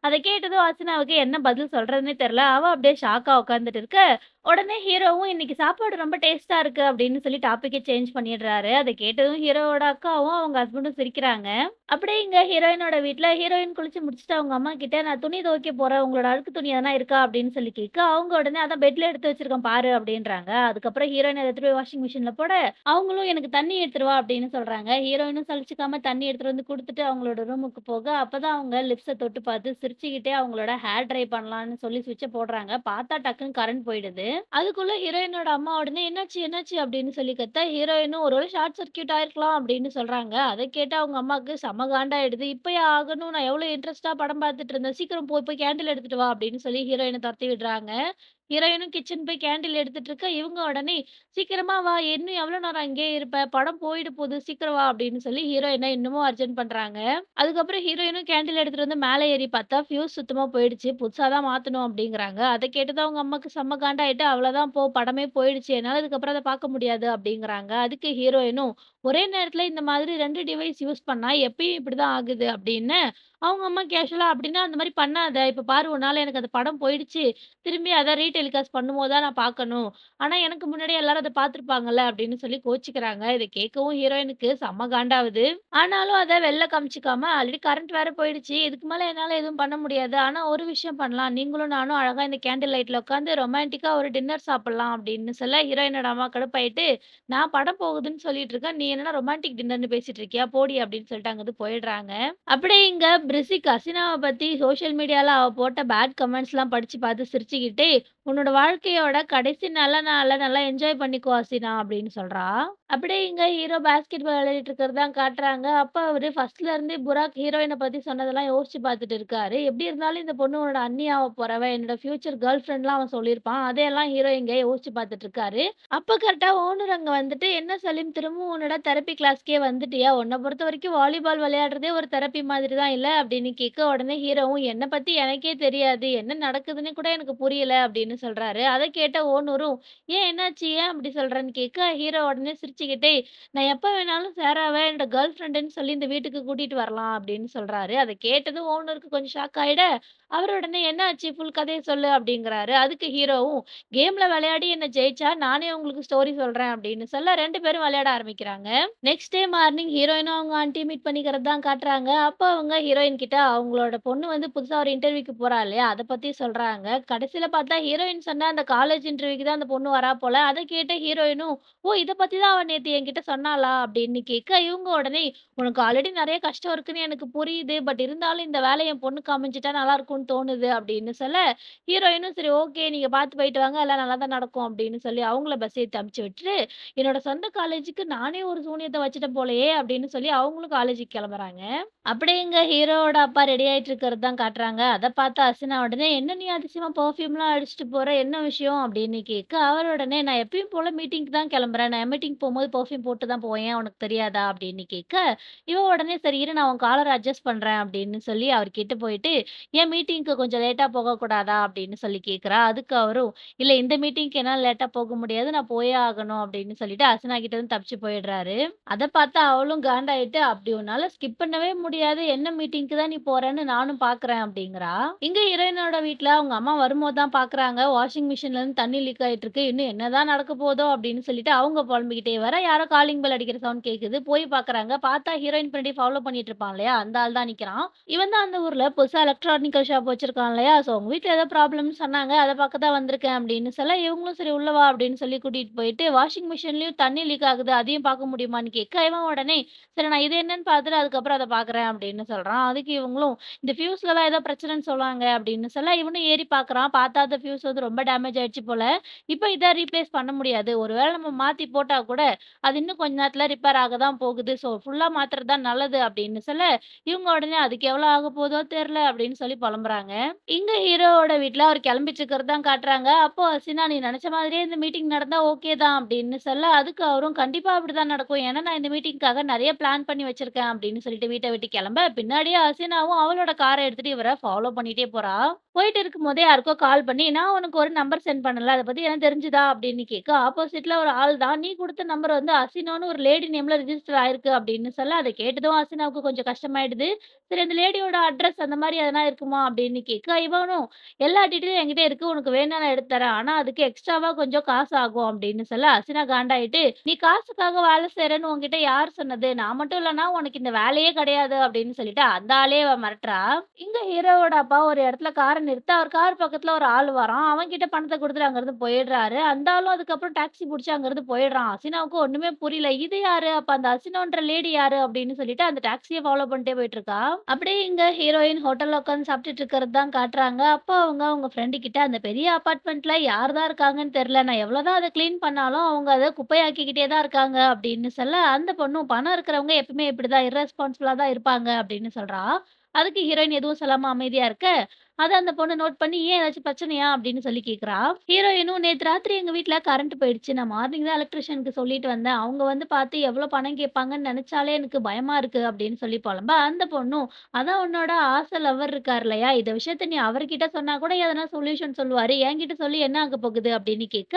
அத கேட்டதும் ஹசீனாவுக்கு என்ன பதில் சொல்றதுன்னே தெரியல. அவ அப்படியே ஷாக்கா உட்கார்ந்துட்டு இருக்க, உடனே ஹீரோவும் "இன்னைக்கு சாப்பாடு ரொம்ப டேஸ்ட்டா இருக்கு" அப்படின்னு சொல்லி டாபிக்க சேஞ்ச் பண்ணிடுறாரு. அத கேட்டதும் ஹீரோவோட அக்காவும், அவங்க ஹஸ்பண்டும் சிரிக்கிறாங்க. அப்படியே இங்க ஹீரோயினோட வீட்ல ஹீரோயின் குளிச்சு முடிச்சுட்டு அவங்க அம்மா கிட்ட, "நான் துணி துவைக்க போறேன். உங்களோட அழுக்கு துணி எதனா இருக்கா?" அப்படின்னு சொல்லி கேட்க, அவங்க உடனே, "அதான் பெட்ல எடுத்து வச்சிருக்கேன் பாரு" அப்படின்றாங்க. அதுக்கப்புறம் ஹீரோயின் அத எடுத்துட்டு போய் வாஷிங் மிஷின்ல போட, அவங்களும் "எனக்கு தண்ணி எடுத்துட்டு வா" அப்படின்னு சொல்றாங்க. ஹீரோயினும் சலிச்சுக்காம தண்ணி எடுத்துட்டு வந்து குடுத்துட்டு அவங்களோட ரூமுக்கு போக, அப்பதான் அவங்க லிப்ஸ தொட்டு பார்த்து சிரிச்சுக்கிட்டே அவங்களோட ஹேர் ட்ரை பண்ணலான்னு சொல்லி ஸ்விட்ச போடுறாங்க. பார்த்தா டக்குன்னு கரண்ட் போயிடுது. அதுக்குள்ள ஹீரோயினோட அம்மா உடனே "என்னாச்சு? என்னாச்சு?" அப்படின்னு சொல்லி கத்த, ஹீரோயினும் "ஒரு வேள ஷார்ட் சர்க்யூட் ஆயிருக்கலாம்" அப்படின்னு சொல்றாங்க. அத கேட்டு அவங்க அம்மாவுக்கு செம காண்டாயிடுது. "இப்பயா ஆகணும்? நான் எவ்வளோ இன்ட்ரெஸ்ட்டா படம் பார்த்துட்டு இருந்தேன். சீக்கிரம் போய் கேண்டில் எடுத்துட்டு வா" அப்படின்னு சொல்லி ஹீரோயின தொரத்தி விடுறாங்க. ஹீரோயினும் கிச்சன் போய் கேண்டில் எடுத்துட்டு இருக்க, இவங்க உடனே "சீக்கிரமா வா! இன்னும் எவ்வளோ நேரம் அங்கேயே இருப்ப? படம் போயிட போது. சீக்கிரம் வா" அப்படின்னு சொல்லி ஹீரோயின இன்னமும் அர்ஜென்ட் பண்றாங்க. அதுக்கப்புறம் ஹீரோயினும் கேண்டில் எடுத்துட்டு வந்து மேல ஏறி பார்த்தா, ஃபியூஸ் சுத்தமா போயிடுச்சு. புதுசா தான் மாத்தணும் அப்படிங்கிறாங்க. அத கேட்டதும் அவங்க அம்மாக்கு செம்ம காண்டாயிட்டு, "அவ்வளோதான் போ! படமே போயிடுச்சு. என்னால இதுக்கப்புறம் அத பார்க்க முடியாது" அப்படிங்கிறாங்க. அதுக்கு ஹீரோயினும், "ஒரே நேரத்துல இந்த மாதிரி 2 டிவைஸ் யூஸ் பண்ணா எப்பயும் இப்படிதான் ஆகுது" அப்படின்னு அவங்க அம்மா கேஷுவலா "அப்படின்னா அந்த மாரி பண்ணாத. இப்ப பாரு உன்னால எனக்கு அந்த படம் போயிடுச்சு. திரும்பி அத ரீடெலிகாஸ்ட் பண்ணும்போது தான் நான் பார்க்கணும். ஆனா எனக்கு முன்னாடியே எல்லாரும் அத பார்த்துருப்பாங்கல்ல" அப்படின்னு சொல்லி கோவிச்சுக்கிறாங்க. இத கேட்கவும் ஹீரோயினுக்கு செம்ம காண்டாவுது. ஆனாலும் அத வெளில காமிச்சுக்காம ஆல்ரெடி கரண்ட் வேற போயிடுச்சு. இதுக்கு மேல என்னால எதுவும் பண்ண முடியாது. ஆனா ஒரு விஷயம் பண்ணலாம். நீங்களும் நானும் அழகா இந்த கேண்டில் லைட்ல உட்காந்து ரொமான்டிக்கா ஒரு டின்னர் சாப்பிடலாம் அப்படின்னு சொல்ல ஹீரோயினோட அம்மா கடுப்பாயிட்டு, "நான் படம் போகுதுன்னு சொல்லிட்டு இருக்கேன். நீ என்னன்னா ரொமான்டிக் டின்னர்ன்னு பேசிட்டு இருக்கியா? போடி" அப்படின்னு சொல்லிட்டு அங்கருந்து போயிடுறாங்க. அப்படியே இங்க பிரிசிக் ஹசீனாவ பத்தி சோசியல் மீடியால அவ போட்ட பேட் கமெண்ட்ஸ்லாம் படிச்சு பார்த்து சிரிச்சுக்கிட்டே, "உன்னோட வாழ்க்கையோட கடைசி நல்ல நாள நல்லா என்ஜாய் பண்ணிக்கோ ஹசீனா" அப்படின்னு சொல்றா. அப்படியே இங்க ஹீரோ பாஸ்கெட் பால் விளையாடிட்டு இருக்கிறது தான் காட்டுறாங்க. அப்ப அவரு ஃபர்ஸ்ட்ல இருந்தே புராக் ஹீரோயின பத்தி சொன்னதெல்லாம் யோசிச்சு பார்த்துட்டு இருக்காரு. எப்படி இருந்தாலும் இந்த பொண்ணு உன்னோட அண்ணி ஆவ போறவ, என்னோட ஃபியூச்சர் கேர்ள் ஃபிரெண்ட்லாம் அவன் சொல்லியிருப்பான். அதையெல்லாம் ஹீரோ இங்க யோசிச்சு பார்த்துட்டு இருக்காரு. அப்ப கரெக்ட்டா ஓனர் அங்க வந்துட்டு, "என்ன சலீம் திரும்பவும் உன்னோட தெரப்பி கிளாஸ்க்கே வந்துட்டியா? உன்ன பொறுத்தவரைக்கும் வாலிபால் விளையாடுறதே ஒரு தெரப்பி மாதிரி தான் இல்ல?" அப்படின்னு கேட்க, உடனே ஹீரோவும், "என்ன பத்தி எனக்கே தெரியாது. என்ன நடக்குதுன்னு கூட எனக்கு புரியல" அப்படின்னு சொல்றாரு. அத கேட்ட ஓனரும், "ஏன் என்னாச்சு? ஏன் அப்படி சொல்றன்னு?" கேட்க, ஹீரோ உடனே சிரிச்சுக்கிட்டே, "நான் எப்ப வேணாலும் சாராவ என்னோட கேர்ள் ஃபிரெண்டுன்னு சொல்லி இந்த வீட்டுக்கு கூட்டிட்டு வரலாம்" அப்படின்னு சொல்றாரு. அத கேட்டதும் ஓனருக்கு கொஞ்சம் ஷாக் ஆயிட, அவரு உடனே, "என்ன ஆச்சு? ஃபுல் கதைய சொல்லு" அப்படிங்கிறாரு. அதுக்கு ஹீரோவும், கேம்ல விளையாடி என்ன ஜெயிச்சா, நானே உங்களுக்கு ஸ்டோரி சொல்றேன் அப்படின்னு சொல்ல 2 பேரும் விளையாட ஆரம்பிக்கிறாங்க. நெக்ஸ்ட் டே மார்னிங் ஹீரோயினும் அவங்க ஆன்டியும் மீட் பண்ணிக்கிறது தான் காட்டுறாங்க. அப்போ அவங்க ஹீரோயின் கிட்ட அவங்களோட பொண்ணு வந்து புதுசா ஒரு இன்டர்வியூக்கு போறா இல்லையா? அத பத்தி சொல்றாங்க. கடைசில பார்த்தா ஹீரோயின் சொன்ன அந்த காலேஜ் இன்டர்வியூக்கு தான் அந்த பொண்ணு வரா போல. அத கேட்ட ஹீரோயினும், "ஓ! இத பத்தி தான் அவ நேத்து என்கிட்ட சொன்னாளா?" அப்படின்னு கேட்க, இவங்க உடனே, "உனக்கு ஆல்ரெடி நெறைய கஷ்டம் இருக்குன்னு எனக்கு புரியுது. பட் இருந்தாலும் இந்த வேலைய என் பொண்ணுக்கு அமைஞ்சுட்டா நல்லா இருக்கும்னு தோணுது" அப்படின்னு சொல்ல, ஹீரோயினும் சரி ஓகே. நீங்க பார்த்து போயிட்டு வாங்க. எல்லாம் நல்லா தான் நடக்கும் அப்படின்னு சொல்லி அவங்கள பஸ் ஏத்தி அனுப்பிச்சு விட்டுட்டு, என்னோட சொந்த காலேஜுக்கு நானே ஒரு சூனியத்த வச்சுட்டேன் போலயே அப்படின்னு சொல்லி அவங்களும் காலேஜுக்கு கிளம்புறாங்க. அப்படியே எங்க ஹீரோவோட அப்பா ரெடி ஆயிட்டு இருக்கிறது தான் காட்டுறாங்க. அத பார்த்து அசனா உடனே, "என்ன நீ அதிசயமா பெர்ஃப்யூம்லாம் அடிச்சுட்டு போற? என்ன விஷயம்?" அப்படின்னு கேட்க, அவர் உடனே, "நான் எப்பயும் போல மீட்டிங்க்கு தான் கிளம்புறேன். நான் மீட்டிங் போம்போது பெர்ஃப்யூம் போட்டு தான் போவேன். உனக்கு தெரியாதா?" அப்படின்னு கேட்க, இவ உடனே, "சரி இரு நான் உன் காலர அட்ஜஸ்ட் பண்றேன்" அப்படின்னு சொல்லி அவர் கிட்ட போயிட்டு, "ஏன் மீட்டிங்க்கு கொஞ்சம் லேட்டா போகக்கூடாதா?" அப்படின்னு சொல்லி கேட்கிறா. அதுக்கு அவரும், "இல்ல இந்த மீட்டிங்க்கு என்னால லேட்டா போக முடியாது. நான் போயே ஆகணும்." அப்படின்னு சொல்லிட்டு அசனா கிட்ட இருந்து தப்பிச்சு போயிடுறாரு. அத பார்த்து அவளும் காண்டாயிட்டு, "அப்படி உன்னால ஸ்கிப் பண்ணவே முடியாது. என்ன மீட்டிங்க்கு தான் நீ போறன்னு நானும் பார்க்குறேன்." அப்படிங்கிறா. இங்க ஹீரோயினோட வீட்ல அவங்க அம்மா வரும்போது தான் பார்க்குறாங்க. வாஷிங் மிஷின்ல இருந்து தண்ணி லீக் ஆயிட்டு இருக்கு. இன்னும் என்னதான் நடக்க போதோ அப்படின்னு சொல்லிட்டு அவங்க புலம்பிக்கிட்டே வர, யாரோ காலிங் பெல் அடிக்கிற சவுண்ட் கேட்குது. போய் பார்க்குறாங்க. பார்த்தா ஹீரோயின் பின்னாடி ஃபாலோ பண்ணிட்டு இருப்பான் இல்லையா? அந்த ஆள் தான் நிக்கிறான். இவன் தான் அந்த ஊர்ல புதுசா எலக்ட்ரானிக்கல் ஷாப் வச்சிருக்கான் இல்லையா? ஸோ உங்க வீட்ல ஏதோ ப்ராப்ளம்னு சொன்னாங்க. அத பார்க்க தான் வந்திருக்கேன் அப்படின்னு சொல்ல, இவங்களும் சரி உள்ள வா அப்படின்னு சொல்லி கூட்டிட்டு போயிட்டு, வாஷிங் மிஷின்லயும் தண்ணி லீக் ஆகுது. அதையும் பார்க்க முடியுமான்னு கேட்க, இவன் உடனே, சரி நான் இது என்னன்னு பார்த்துட்டு அதுக்கப்புறம் அத பார்க்குறேன் அப்படின்னு சொல்றான். அதுக்கு இவங்களும், இந்த ஃபியூஸ்ல தான் ஏதோ பிரச்சனைன்னு சொன்னாங்க அப்படின்னு சொல்ல, இவனும் ஏறி பார்க்குறான். பார்த்தா அந்த ஃபியூஸ் வந்து ரொம்ப டேமேஜ் ஆயிடுச்சு போல. இப்ப இத ரீப்ளேஸ் பண்ண முடியாது. ஒரு வேள நம்ம மாத்தி போட்டா கூட, அது இன்னும் கொஞ்ச நேரத்துல ரிப்பேர் ஆக தான் போகுது. ஸோ ஃபுல்லா மாத்துறது தான் நல்லது அப்படின்னு சொல்ல, இவங்க உடனே அதுக்கு எவ்வளோ ஆகப்போதோ தெர்ல அப்படின்னு சொல்லி புலம்புறாங்க. இங்க ஹீரோவோட வீட்ல அவர் கிளம்பிட்டு இருக்கிறது தான் காட்டுறாங்க. அப்போ ஹசீனா நீ நெனச்ச மாதிரியே இந்த மீட்டிங் நடந்தா ஓகே தான் அப்படின்னு சொல்ல, அதுக்கு அவரும் கண்டிப்பா அப்படிதான் நடக்கும். ஏன்னா நான் இந்த மீட்டிங்க்காக நெறைய பிளான் பண்ணி வச்சிருக்கேன் அப்படின்னு சொல்லிட்டு வீட்ட விட்டு கிளம்ப, பின்னாடியே ஹசீனாவும் அவளோட கார எடுத்துட்டு இவர ஃபாலோ பண்ணிட்டே போறா. போயிட்டு இருக்கும்போதே யாருக்கோ கால் பண்ணி, "நான் உனக்கு ஒரு நம்பர் சென்ட் பண்ணல. அத பத்தி எதுவும் தெரிஞ்சுதா?" அப்படின்னு கேட்க, ஆப்போசிட்ல ஒரு ஆள் தான், "நீ குடுத்த நம்பர் வந்து அசினோன்னு ஒரு லேடி நேம்ல ரிஜிஸ்டர் ஆயிருக்கு" அப்படின்னு சொல்ல, அத கேட்டதும் அசினாவுக்கு கொஞ்சம் கஷ்டமாயிடுது. சரி அந்த லேடியோட அட்ரஸ் அந்த மாரி எதனா இருக்குமா அப்படின்னு கேட்க, இவனும் எல்லா டீட்டெயிலும் என்கிட்ட இருக்கு. உனக்கு வேணும்னா நான் எடுத்து தரேன். ஆனா அதுக்கு எக்ஸ்ட்ராவா கொஞ்சம் காசு ஆகும் அப்படின்னு சொல்ல, அசினா காண்டாயிட்டு, "நீ காசுக்காக வேலை செய்றேன்னு உன்கிட்ட யார் சொன்னது? நான் மட்டும் இல்லன்னா உனக்கு இந்த வேலையே கிடையாது" அப்படின்னு சொல்லிட்டு அந்த ஆளே அவ மிரட்டுறா. இங்க ஹீரோவோட அப்பா ஒரு இடத்துல கார நிறுத்த, அவர் கார் பக்கத்துல ஒரு ஆள் வரான். அவன்கிட்ட பணத்த குடுத்துட்டு அங்கருந்து போயிடுறாரு. அந்த ஆளும் அதுக்கப்புறம் டாக்ஸி புடிச்சு அங்கருந்து போயிடுறான். அசினாவுக்கு ஒண்ணுமே புரியல. இது யாரு? அப்ப அந்த அசினோன்ற லேடி யாரு? அப்படின்னு சொல்லிட்டு அந்த டாக்ஸிய ஃபாலோ பண்ணிட்டே போயிட்டு இருக்கா. அப்படியே இங்க ஹீரோயின் ஹோட்டல்ல உட்கார்ந்து சாப்பிட்டுட்டு இருக்கிறது தான் காட்டுறாங்க. அப்போ அவங்க அவங்க ஃப்ரெண்டு கிட்ட அந்த பெரிய அபார்ட்மெண்ட்ல யார் தான் இருக்காங்கன்னு தெரியல. நான் எவ்வளோதான் அத கிளீன் பண்ணாலும் அவங்க அத குப்பையாக்கிக்கிட்டே தான் இருக்காங்க அப்படின்னு சொல்ல, அந்த பொண்ணும் பணம் இருக்கிறவங்க எப்பவுமே இப்படிதான் இர்ரெஸ்பான்சிபிளா தான் இருப்பாங்க அப்படின்னு சொல்றா. அதுக்கு ஹீரோயின் எதுவும் சொல்லாம அமைதியா இருக்க, அத அந்த பொண்ணு நோட் பண்ணி, "ஏன் ஏதாச்சும் பிரச்சனையா?" அப்படின்னு சொல்லி கேட்கிறா. ஹீரோயினும், "நேத்து ராத்திரி எங்க வீட்ல கரண்ட் போயிடுச்சு. நான் மார்னிங் தான் எலக்ட்ரிஷியனுக்கு சொல்லிட்டு வந்தேன். அவங்க வந்து பார்த்து எவ்வளோ பணம் கேட்பாங்கன்னு நெனச்சாலே எனக்கு பயமா இருக்கு." அப்படின்னு சொல்லி பொலம்ப, அந்த பொண்ணும், "அதான் உன்னோட ஆசை லவர் இருக்கார் இல்லையா? இந்த விஷயத்த நீ அவர்கிட்ட சொன்னா கூட எதனா சொல்யூஷன் சொல்லுவாரு. என்கிட்ட சொல்லி என்ன ஆக போகுது?" அப்படின்னு கேட்க,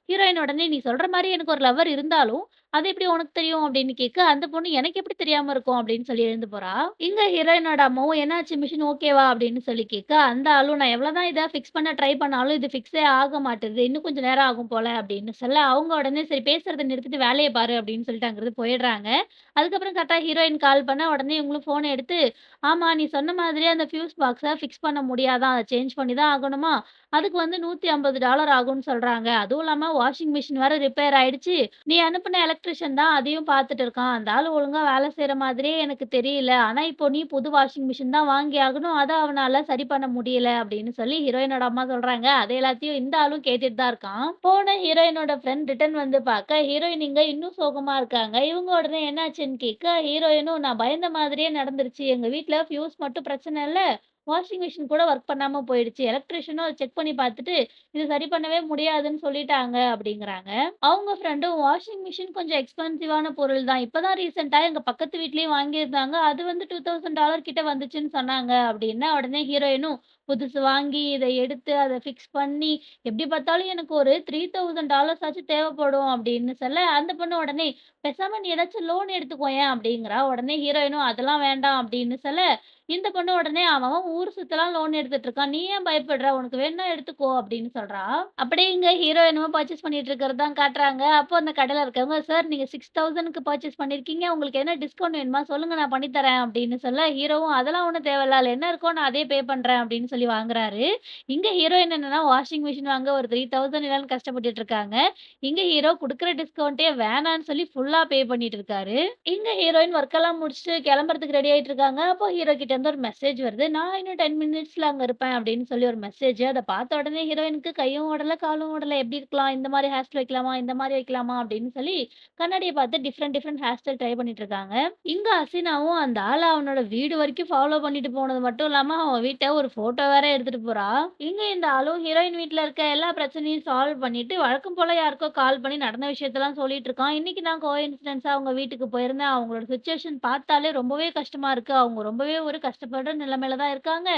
ஹீரோயின் உடனே, "நீ சொல்ற மாரி எனக்கு ஒரு லவர் இருந்தாலும், "அது எப்படி உனக்கு தெரியும்?" அப்படின்னு கேட்க, அந்த பொண்ணு "எனக்கு எப்படி தெரியாம இருக்கும்?" அப்படின்னு சொல்லி எழுந்து போறா. இங்க ஹீரோயினோட அம்மாவும் "என்னாச்சு மிஷின் ஓகேவா?" அப்படின்னு சொல்லி கேட்க, அந்த ஆளும் "நான் எவ்வளோதான் இத ஃபிக்ஸ் பண்ண ட்ரை பண்ணாலும் இது ஃபிக்ஸே ஆக மாட்டுது. இன்னும் கொஞ்சம் நேரம் ஆகும் போல" அப்படின்னு சொல்ல, அவங்க உடனே "சரி பேசுறத நிறுத்திட்டு வேலைய பாரு" அப்படின்னு சொல்லிட்டு அங்கிருந்து போயிடுறாங்க. அதுக்கப்புறம் கரெக்ட்டா ஹீரோயின் கால் பண்ண, உடனே இவங்களும் ஃபோன எடுத்து, "ஆமா நீ சொன்ன மாதிரியே அந்த ஃபியூஸ் பாக்ஸ ஃபிக்ஸ் பண்ண முடியாதாம். அத சேஞ்ச் பண்ணி தான் ஆகணுமா, அதுக்கு வந்து $150 ஆகும்னு சொல்றாங்க. அதுவும் இல்லாம வாஷிங் மிஷின் வேற ரிப்பேர் ஆயிடுச்சு. நீ அனுப்புன எலக்ட்ரிஷியன் தான் அதையும் பார்த்துட்டு இருக்கான். அந்த ஆளு ஒழுங்கா வேலை செய்ற மாதிரியே எனக்கு தெரியல. ஆனா இப்போ நீ புது வாஷிங் மிஷின் தான் வாங்கி ஆகணும். அத அவனால சரி பண்ண முடியல" அப்படின்னு சொல்லி ஹீரோயினோட அம்மா சொல்றாங்க. அது எல்லாத்தையும் இந்த ஆளும் கேட்டுட்டு தான் இருக்கான். போன ஹீரோயினோட ஃப்ரெண்ட் ரிட்டர்ன் வந்து பார்க்க, ஹீரோயின் இங்க இன்னும் சோகமா இருக்காங்க. இவங்க உடனே என்னாச்சுன்னு கேட்க, ஹீரோயினும் "நான் பயந்த மாதிரியே நடந்துருச்சு. எங்க வீட்ல ஃபியூஸ் மட்டும் பிரச்சனை இல்ல. வாஷிங் மிஷின் கூட ஒர்க் பண்ணாம போயிடுச்சு. எலக்ட்ரிஷியனும் அத செக் பண்ணி பார்த்துட்டு, இது சரி பண்ணவே முடியாதுன்னு சொல்லிட்டாங்க" அப்படிங்கிறாங்க. அவங்க ஃப்ரெண்டும் "வாஷிங் மிஷின் கொஞ்சம் எக்ஸ்பென்சிவான பொருள் தான். இப்ப தான் ரீசென்ட்டா எங்க பக்கத்து வீட்லயும் வாங்கியிருந்தாங்க. அது வந்து $2000 கிட்ட வந்துச்சுன்னு சொன்னாங்க" அப்படின்ன உடனே ஹீரோயினும் புதுசு வாங்கி, இத எடுத்து, அத ஃபிக்ஸ் பண்ணி, எப்படி பார்த்தாலும் எனக்கு ஒரு $3000 ஆச்சும் தேவைப்படும் அப்படின்னு சொல்ல, அந்த பொண்ணு உடனே பேசாம நீ ஏதாச்சும் லோன் எடுத்துக்கோயேன் அப்படிங்கிறா. உடனே ஹீரோயினும் அதெல்லாம் வேண்டாம் அப்படின்னு சொல்ல, இந்த பொண்ணு உடனே அவன் அவன் ஊர் சுத்தலாம் லோன் எடுத்துட்டு இருக்கான். நீ ஏன் பயப்படுற? உனக்கு வேணும்னா எடுத்துக்கோ அப்படின்னு சொல்றா. அப்படியே இங்க ஹீரோ என்னமோ பர்ச்சேஸ் பண்ணிட்டு இருக்கிறது தான் காட்டுறாங்க. அப்போ அந்த கடையில இருக்கவங்க, "சார் நீங்க 6000க்கு பர்ச்சேஸ் பண்ணியிருக்கீங்க. உங்களுக்கு என்ன டிஸ்கவுண்ட் வேணுமா? சொல்லுங்க நான் பண்ணி தரேன்" அப்படின்னு சொல்ல, ஹீரோவும் "அதெல்லாம் ஒண்ணும் தேவையில்ல. அதுல என்ன இருக்கோ நான் அதே பே பண்றேன்" அப்படின்னு சொல்லி வாங்குறாரு. இங்க ஹீரோயின் என்னன்னா வாஷிங் மிஷின் வாங்க ஒரு 3000 இல்லன்னு கஷ்டப்பட்டுட்டு இருக்காங்க. இங்க ஹீரோ குடுக்குற டிஸ்கவுண்டே வேணான்னு சொல்லி ஃபுல்லா பே பண்ணிட்டு இருக்காரு. இங்க ஹீரோயின் ஒர்க் எல்லாம் முடிச்சுட்டு கிளம்புறதுக்கு ரெடி ஆயிட்டு இருக்காங்க. அப்போ ஹீரோ கிட்ட இருந்து ஒரு மெசேஜ் வருது. "நான் இன்னும் 10 மினிட்ஸ்ல அங்க இருப்பேன்" அப்படின்னு சொல்லி ஒரு மெசேஜ். அத பார்த்த உடனே ஹீரோயினுக்கு கையும் ஓடல, காலும் ஓடல. எப்படி இருக்கலாம்? இந்த மாரி ஹேர் ஸ்டைல் வைக்கலாமா? இந்த மாரி வைக்கலாமா? அப்படின்னு சொல்லி கண்ணாடிய பார்த்து different different hair style try பண்ணிட்டு இருக்காங்க. இங்க ஹசீனாவும் அந்த ஆள அவனோட வீடு வரைக்கும் ஃபாலோ பண்ணிட்டு போனது மட்டும் இல்லாம, அவன் வீட்ட ஒரு ஃபோட்டோ வேற எடுத்துட்டு போறா. இங்க இந்த ஆளும் ஹீரோயின் வீட்ல இருக்க எல்லா பிரச்சனையும் சால்வ் பண்ணிட்டு, வழக்கம் போல யாருக்கோ கால் பண்ணி நடந்த விஷயத்தெல்லாம் சொல்லிட்டு இருக்கான். "இன்னைக்கு நான் கோஇன்சிடென்ஸா அவங்க வீட்டுக்கு போயிருந்தேன். அவங்களோட சிச்சுவேஷன் பார்த்தாலே ரொம்பவே கஷ்டமா இருக்கு. அவங்க ரொம்பவே ஒரு கஷ்டப்படுற நிலைமையில தான் இருக்காங்க.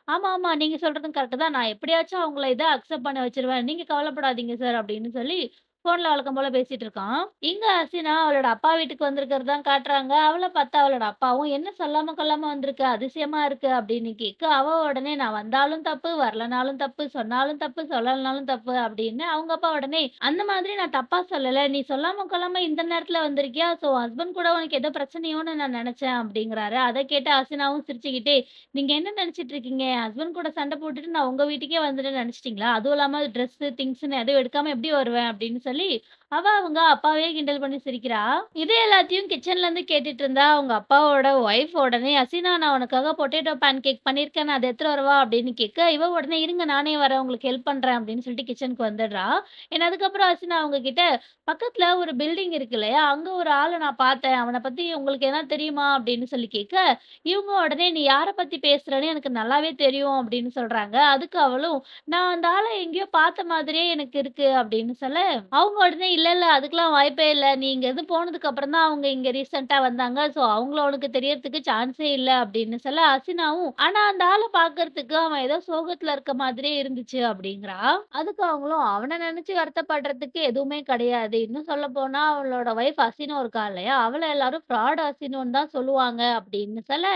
ஆமா, ஆமா. நீங்க சொல்றதும் கரெக்ட் தான். நான் எப்படியாச்சும் அவங்கள இத அக்செப்ட் பண்ண வச்சுருவேன். நீங்க கவலைப்படாதீங்க சார்" அப்படின்னு சொல்லி ஃபோன்ல வழக்கம் போல பேசிட்டு இருக்கான். இங்க ஹசீனா அவளோட அப்பா வீட்டுக்கு வந்திருக்கிறது தான் காட்டுறாங்க. அவள பார்த்தா அவளோட அப்பாவும், "என்ன சொல்லாம கொள்ளாம வந்திருக்க? அதிசயமா இருக்கு" அப்படின்னு கேட்க, அவ உடனே "நான் வந்தாலும் தப்பு, வரலனாலும் தப்பு, சொன்னாலும் தப்பு, சொல்லலனாலும் தப்பு" அப்படின்னு. அவங்க அப்பா உடனே, "அந்த மாதிரி நான் தப்பா சொல்லல. நீ சொல்லாம கொள்ளாம இந்த நேரத்துல வந்திருக்கியா? ஸோ ஹஸ்பண்ட் கூட உனக்கு ஏதோ பிரச்சனையோன்னு நான் நெனச்சேன்" அப்படிங்கிறாரு. அத கேட்டு ஹசீனாவும் சிரிச்சுக்கிட்டே, "நீங்க என்ன நெனச்சுட்டு இருக்கீங்க? என் ஹஸ்பண்ட் கூட சண்ட போட்டுட்டு நான் உங்க வீட்டுக்கே வந்துட்டேன்னு நெனச்சுட்டீங்களா? அதுவும் இல்லாம ட்ரெஸ்ஸு, திங்ஸ்ன்னு எதுவும் எடுக்காம எப்படி வருவேன்?" அப்படின்னு சொல்லி அவங்க அப்பாவே கிண்டல் பண்ணி சிரிக்கிறா. இது எல்லாத்தையும் கிச்சன்ல இருந்து கேட்டுட்டு இருந்தா அவங்க அப்பாவோட ஒய்ஃப் உடனே, "ஹசீனா நான் உனக்காக பொட்டேட்டோ பேன் கேக் பண்ணியிருக்கேன். நான் அத எடுத்துட்டு வரவா?" அப்படின்னு கேட்க, இவ உடனே, "இருங்க நானே வரேன். உங்களுக்கு ஹெல்ப் பண்றேன்" அப்படின்னு சொல்லிட்டு கிச்சனுக்கு வந்துடுறா. ஏன்னா அதுக்கப்புறம் ஹசீனா அவங்க கிட்ட, "பக்கத்துல ஒரு பில்டிங் இருக்கு இல்லையா? அங்க ஒரு ஆள நான் பார்த்தேன். அவன பத்தி உங்களுக்கு எதனா தெரியுமா?" அப்படின்னு சொல்லி கேட்க, இவங்க உடனே, "நீ யார பத்தி பேசுறன்னு எனக்கு நல்லாவே தெரியும்" அப்படின்னு சொல்றாங்க. அதுக்கு அவளும், "நான் அந்த ஆள எங்கேயோ பார்த்த மாதிரியே எனக்கு இருக்கு" அப்படின்னு சொல்ல, அவங்க உடனே "இல்ல, இல்ல அதுக்கெல்லாம் வாய்ப்பே இல்ல. நீ இங்கருந்து போனதுக்கு அப்புறம் தான் அவங்க இங்க ரீசென்ட்டா வந்தாங்க. ஸோ அவங்கள உனக்கு தெரியறதுக்கு சான்ஸே இல்ல" அப்படின்னு சொல்ல, ஹசீனாவும் "ஆனா அந்த ஆள பார்க்கறதுக்கு அவன் ஏதோ சோகத்துல இருக்க மாதிரியே இருந்துச்சு" அப்படிங்கிறா. அதுக்கு அவங்களும் "அவன நெனச்சு வருத்தப்படுறதுக்கு எதுவுமே கிடையாது. இன்னும் சொல்லப்போனா அவளோட ஒய்ஃப் ஹசீனு இருக்கா இல்லையா? அவள எல்லாரும் ஃப்ராட் ஹசீனுன்னு தான் சொல்லுவாங்க" அப்படின்னு சொல்ல,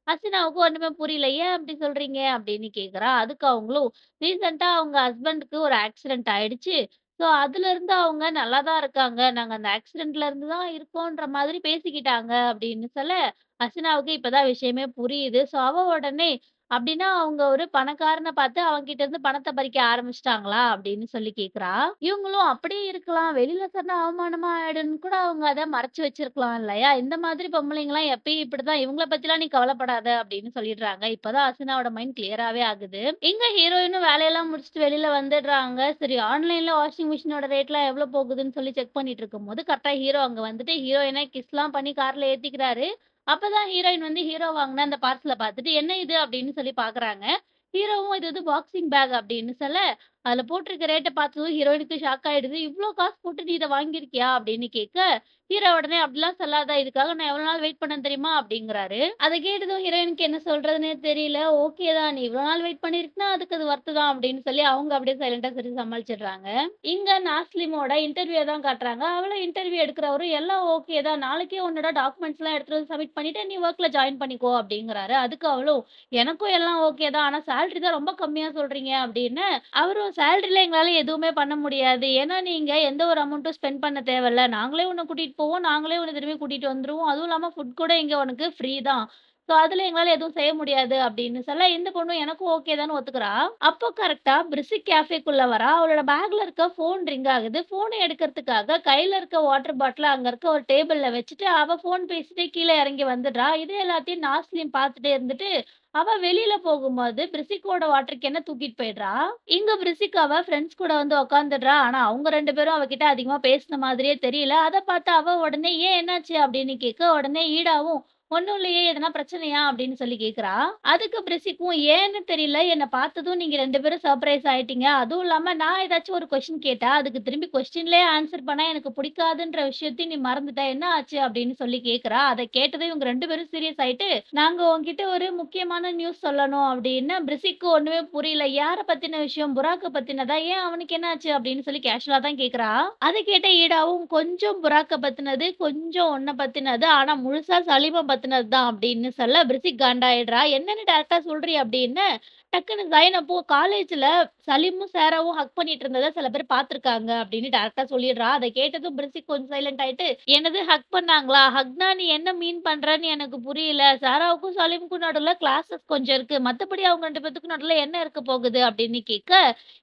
ஹசீனாவுக்கு ஒண்ணுமே புரியல. "ஏன் அப்படி சொல்றீங்க?" அப்படின்னு கேட்கிறா. அதுக்கு அவங்களும் "ரீசென்ட்டா அவங்க ஹஸ்பண்டுக்கு ஒரு ஆக்சிடென்ட் ஆயிடுச்சு. ஸோ, அதுலருந்து அவங்க நல்லா தான் இருக்காங்க. நாங்க அந்த ஆக்சிடென்ட்ல இருந்து தான் இருக்கோன்ற மாதிரி பேசிக்கிட்டாங்க" அப்படின்னு சொல்ல, ஹசீனாவுக்கு இப்ப தான் விஷயமே புரியுது. ஸோ, அவ உடனே "அப்படின்னா அவங்க ஒரு பணக்காரன பார்த்து அவன்கிட்ட இருந்து பணத்த பறிக்க ஆரம்பிச்சுட்டாங்களா?" அப்படின்னு சொல்லி கேட்கிறா. இவங்களும் "அப்படியே இருக்கலாம். வெளியில சொன்னா அவமானமா ஆயிடும்னு கூட அவங்க அத மறைச்சு வச்சிருக்கலாம் இல்லையா? இந்த மாதிரி பொம்பளைங்கலாம் எப்பயும் இப்படிதான். இவங்கள பத்திலாம் நீ கவலைப்படாத" அப்படின்னு சொல்லிடுறாங்க. இப்பதான் ஹசீனாவோட மைண்ட் கிளியராவே ஆகுது. இங்க ஹீரோயினும் வேலையெல்லாம் முடிச்சுட்டு வெளியில வந்துடுறாங்க. சரி ஆன்லைன்ல வாஷிங் மிஷினோட ரேட்லாம் எவ்வளோ போகுதுன்னு சொல்லி செக் பண்ணிட்டு இருக்கும்போது, கரெக்ட்டா ஹீரோ அங்க வந்துட்டு ஹீரோயின கிஸ்லாம் பண்ணி கார்ல ஏத்திக்கிறாரு. அப்பதான் ஹீரோயின் வந்து ஹீரோ வாங்குன அந்த பார்சல பார்த்துட்டு, "என்ன இது?" அப்படின்னு சொல்லி பார்க்குறாங்க. ஹீரோவும் "இது வந்து பாக்ஸிங் பேக்" அப்படின்னு சொல்ல, அதுல போட்டிருக்க ரேட்ட பார்த்ததும் ஹீரோயினுக்கு ஷாக் ஆயிடுது. "இவ்ளோ காசு போட்டு நீ இத வாங்கியிருக்கியா?" அப்படின்னு கேட்க, ஹீரோ உடனே "அப்படிலாம் சொல்லாத. இதுக்காக நான் எவ்வளோ நாள் வெயிட் பண்ணேன் தெரியுமா?" அப்படிங்கிறாரு. அத கேட்டதும் ஹீரோயினுக்கு என்ன சொல்றதுன்னே தெரியல. "ஓகே தான். நீ இவ்வளோ நாள் வெயிட் பண்ணியிருக்குன்னா, அதுக்கு அது வொர்த்து தான்." அப்படின்னு சொல்லி அவங்க அப்படியே சைலன்ட்டா சிரிச்சு சமாளிச்சுடுறாங்க. இங்க நாஸ்லிமோட இன்டர்வியூ தான் காட்டுறாங்க. அவளும் இன்டர்வியூ எடுக்கிறவரும் "எல்லாம் ஓகே தான். நாளைக்கே உன்னோட டாக்குமெண்ட்ஸ்லாம் எடுத்துட்டு வந்து சப்மிட் பண்ணிட்டு, நீ வொர்க்ல ஜாயின் பண்ணிக்கோ." அப்படிங்கிறாரு. அதுக்கு அவளும் "எனக்கும் எல்லாம் ஓகே தான். ஆனா சேலரி தான் ரொம்ப கம்மியா சொல்றீங்க." அப்படின்னு. அவரும் "சேலரில எங்களால எதுவுமே பண்ண முடியாது. ஏன்னா, நீங்க எந்த ஒரு அமௌண்ட்டும் ஸ்பெண்ட் பண்ண தேவையில்ல. நாங்களே உன்ன கூட்டிட்டு போவோம். நாங்களே உன்ன திரும்பி கூட்டிட்டு வந்துருவோம். அதுவும் இல்லாம ஃபுட் கூட இங்க உனக்கு ஃப்ரீ தான். ஸோ, அதுல எங்களால எதுவும் செய்ய முடியாது." அப்படின்னு சொல்ல, இந்த பொண்ணும் எனக்கும் ஓகே தான்னு ஒத்துக்கிறா. அப்போ கரெக்ட்டா பிரிசிக் கேஃபேக்குள்ள வரா. அவளோட பேக்ல இருக்க ஃபோன் ரிங் ஆகுது. ஃபோன எடுக்கிறதுக்காக கையில இருக்க வாட்டர் பாட்டில அங்க இருக்க ஒரு டேபிள்ல வச்சுட்டு, அவ ஃபோன் பேசிட்டே கீழ இறங்கி வந்துடுறா. இது எல்லாத்தையும் நாஸ்லின் பார்த்துட்டே இருந்துட்டு, அவ வெளியில போகும்போது பிரிசிக்கோட வாட்டர் கேன தூக்கிட்டு போயிடுறா. இங்க பிரிசிக் அவ ஃப்ரெண்ட்ஸ் கூட வந்து உட்காந்துடுறா. ஆனா, அவங்க 2 பேரும் அவகிட்ட அதிகமா பேசின மாதிரியே தெரியல. அத பார்த்து அவ உடனே "ஏன் என்னாச்சு?" அப்படின்னு கேட்க, உடனே ஈடாவும் "ஒண்ணும் இல்லையே, எதனா பிரச்சனையா?" அப்படின்னு சொல்லி கேட்கிறா. அதுக்கு பிரிசிக்கும் "ஏன்னு தெரியல. என்ன பார்த்ததும் நீங்க 2 பேரும் சர்ப்ரைஸ் ஆயிட்டீங்க. அதுவும் இல்லாம நான் ஏதாச்சும் ஒரு கொஸ்டின் கேட்டா, அதுக்கு திரும்பி கொஸ்டின்லயே ஆன்ஸர் பண்ணா எனக்கு பிடிக்காதுன்ற விஷயத்தையும் நீ மறந்துட்ட. என்ன ஆச்சு?" அப்படின்னு சொல்லி கேட்கிறா. அத கேட்டதும் இவங்க 2 பேரும் சீரியஸ் ஆயிட்டு, "நாங்க உன்கிட்ட ஒரு முக்கியமான நியூஸ் சொல்லணும்." அப்படின்னு. பிரிசிக்கு ஒண்ணுமே புரியல. "யார பத்தின விஷயம்? புராக்க பத்தினதா? ஏன் அவனுக்கு என்னாச்சு?" அப்படின்னு சொல்லி கேஷுவலா தான் கேட்கிறா. அத கேட்ட ஈடாவும் "கொஞ்சம் புராக்க பத்தினது, கொஞ்சம் உன்ன பத்தினது. ஆனா முழுசா சலீம பத்தினது தான்." அப்படின்னு சொல்ல பிரிசிக் காண்டாயிடுறா. "என்னன்னு டைரக்ட்டா சொல்றீ?" அப்படின்னு. டக்குனு ஜைனப்பும் "காலேஜ்ல சலீமும், சாராவும் ஹக் பண்ணிட்டு இருந்தத சில பேர் பார்த்துருக்காங்க." அப்படின்னு டைரக்ட்டா சொல்லிடுறா. அத கேட்டதும் பிரிசிக் கொஞ்சம் சைலண்ட் ஆயிட்டு, "என்னது ஹக் பண்ணாங்களா? ஹக்னா நீ என்ன மீன் பண்றன்னு எனக்கு புரியல. சாராவுக்கும், சலீமுக்கும் நடுவுல கிளாஸஸ் கொஞ்சம் இருக்கு. மத்தபடி அவங்க 2 பேத்துக்கும் நடுவுல என்ன இருக்க போகுது?" அப்படின்னு கேட்க,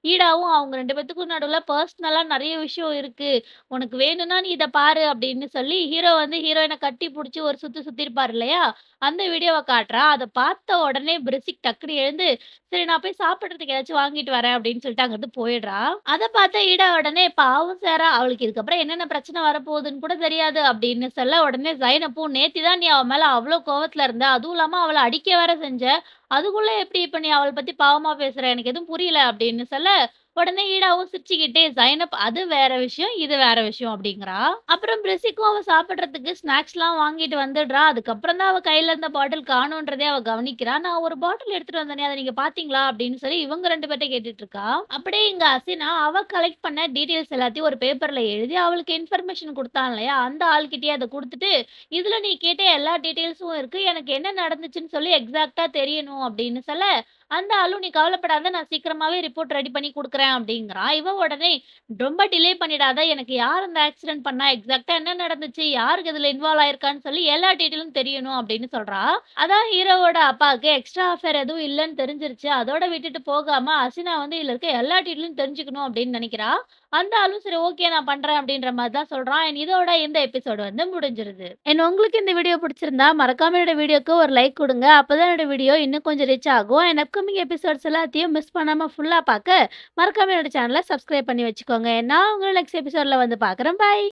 ஈடாவும் "அவங்க 2 பேத்துக்கும் நடுவுல பர்சனலா நெறைய விஷயம் இருக்கு. உனக்கு வேணும்னா நீ இத பாரு." அப்படின்னு சொல்லி ஹீரோ வந்து ஹீரோயின கட்டி புடிச்சு ஒரு சுத்து சுத்தியிருப்பாரு இல்லையா? அந்த வீடியோவ காட்டுறா. அத பார்த்த உடனே பிரிசிக் டக்குனு எழுந்து, "சரி நான் போய் சாப்பிடுறதுக்கு ஏதாச்சும் வாங்கிட்டு வரேன்." அப்படின்னு சொல்லிட்டு அங்கருந்து போயிடுறா. அத பார்த்த ஈடா உடனே "பாவம் சாரா, அவளுக்கு இதுக்கப்புறம் என்னென்ன பிரச்சனை வரப்போகுதுன்னு கூட தெரியாது." அப்படின்னு சொல்ல, உடனே ஜைனப்பும் "நேத்து தான் நீ அவ மேல அவ்ளோ கோவத்துல இருந்த. அதுவும் இல்லாம அவள அடிக்க வேற செஞ்ச. அதுக்குள்ள எப்படி இப்ப நீ அவள பத்தி பாவமா பேசுற? எனக்கு எதுவும் புரியல." அப்படின்னு சொல்ல, உடனே ஈடாவும் சிரிச்சுக்கிட்டே "ஜைனப் அது வேற விஷயம், இது வேற விஷயம்." அப்படிங்கிறா. அப்புறம் பிரெசிக்கும் அவ சாப்பிடுறதுக்கு ஸ்நாக்ஸ்லாம் வாங்கிட்டு வந்துடுறா. அதுக்கப்புறம் தான் அவ கையில இருந்த பாட்டில் காணோன்றதே அவ கவனிக்கிறா. "நான் ஒரு பாட்டில் எடுத்துட்டு வந்தேனே, அத நீங்க பார்த்தீங்களா?" அப்படின்னு சொல்லி இவங்க 2 பேர்ட்ட கேட்டுட்டு இருக்கா. அப்படியே இங்க அசினா அவ கலெக்ட் பண்ண டீட்டெயில்ஸ் எல்லாத்தையும் ஒரு பேப்பர்ல எழுதி அவளுக்கு இன்ஃபர்மேஷன் குடுத்தான் இல்லையா? அந்த ஆள்கிட்டயே அத குடுத்துட்டு, "இதுல நீ கேட்ட எல்லா டீட்டெயில்ஸும் இருக்கு. எனக்கு என்ன நடந்துச்சுன்னு சொல்லி எக்ஸாக்ட்டா தெரியணும்." அப்படின்னு சொல்ல, அந்த ஆளும் "நீ கவலைப்படாத. நான் சீக்கிரமாவே ரிப்போர்ட் ரெடி பண்ணி குடுக்குறேன்." அப்படிங்கிறான். இவ உடனே "ரொம்ப டிலே பண்ணிடாத. எனக்கு யார் இந்த ஆக்சிடென்ட் பண்ணா? எக்ஸாக்ட்டா என்ன நடந்துச்சு? யாருக்கு இதுல இன்வால்வ் ஆயிருக்கான்னு சொல்லி எல்லா டீட்டெயிலும் தெரியணும்." அப்படின்னு சொல்றா. அதான் ஹீரோவோட அப்பாவுக்கு எக்ஸ்ட்ரா அஃபேர் எதுவும் இல்லன்னு தெரிஞ்சிருச்சு. அதோட விட்டுட்டு போகாம அசினா வந்து இதுல இருக்க எல்லா டீட்டெயிலும் தெரிஞ்சுக்கணும் அப்படின்னு நெனைக்கிறா. அந்த ஆளும் "சரி ஓகே நான் பண்றேன்." அப்படின்ற மாரி தான் சொல்றான். அண்ட் இதோட இந்த எபிசோட் வந்து முடிஞ்சிருது. அண்ட் உங்களுக்கு இந்த வீடியோ பிடிச்சிருந்தா மறக்காம என்னோட வீடியோக்கு ஒரு லைக் குடுங்க. அப்பதான் என்னோட வீடியோ இன்னும் கொஞ்சம் ரீச் ஆகும். அண்ட் அப்கமிங் எபிசோட்ஸ் எல்லாத்தையும் மிஸ் பண்ணாம ஃபுல்லா பாக்க மறக்காம என்னோட சேனல சப்ஸ்கிரைப் பண்ணி வச்சுக்கோங்க. நான் உங்கள நெக்ஸ்ட் எபிசோட்ல வந்து பாக்குறேன். பாய்.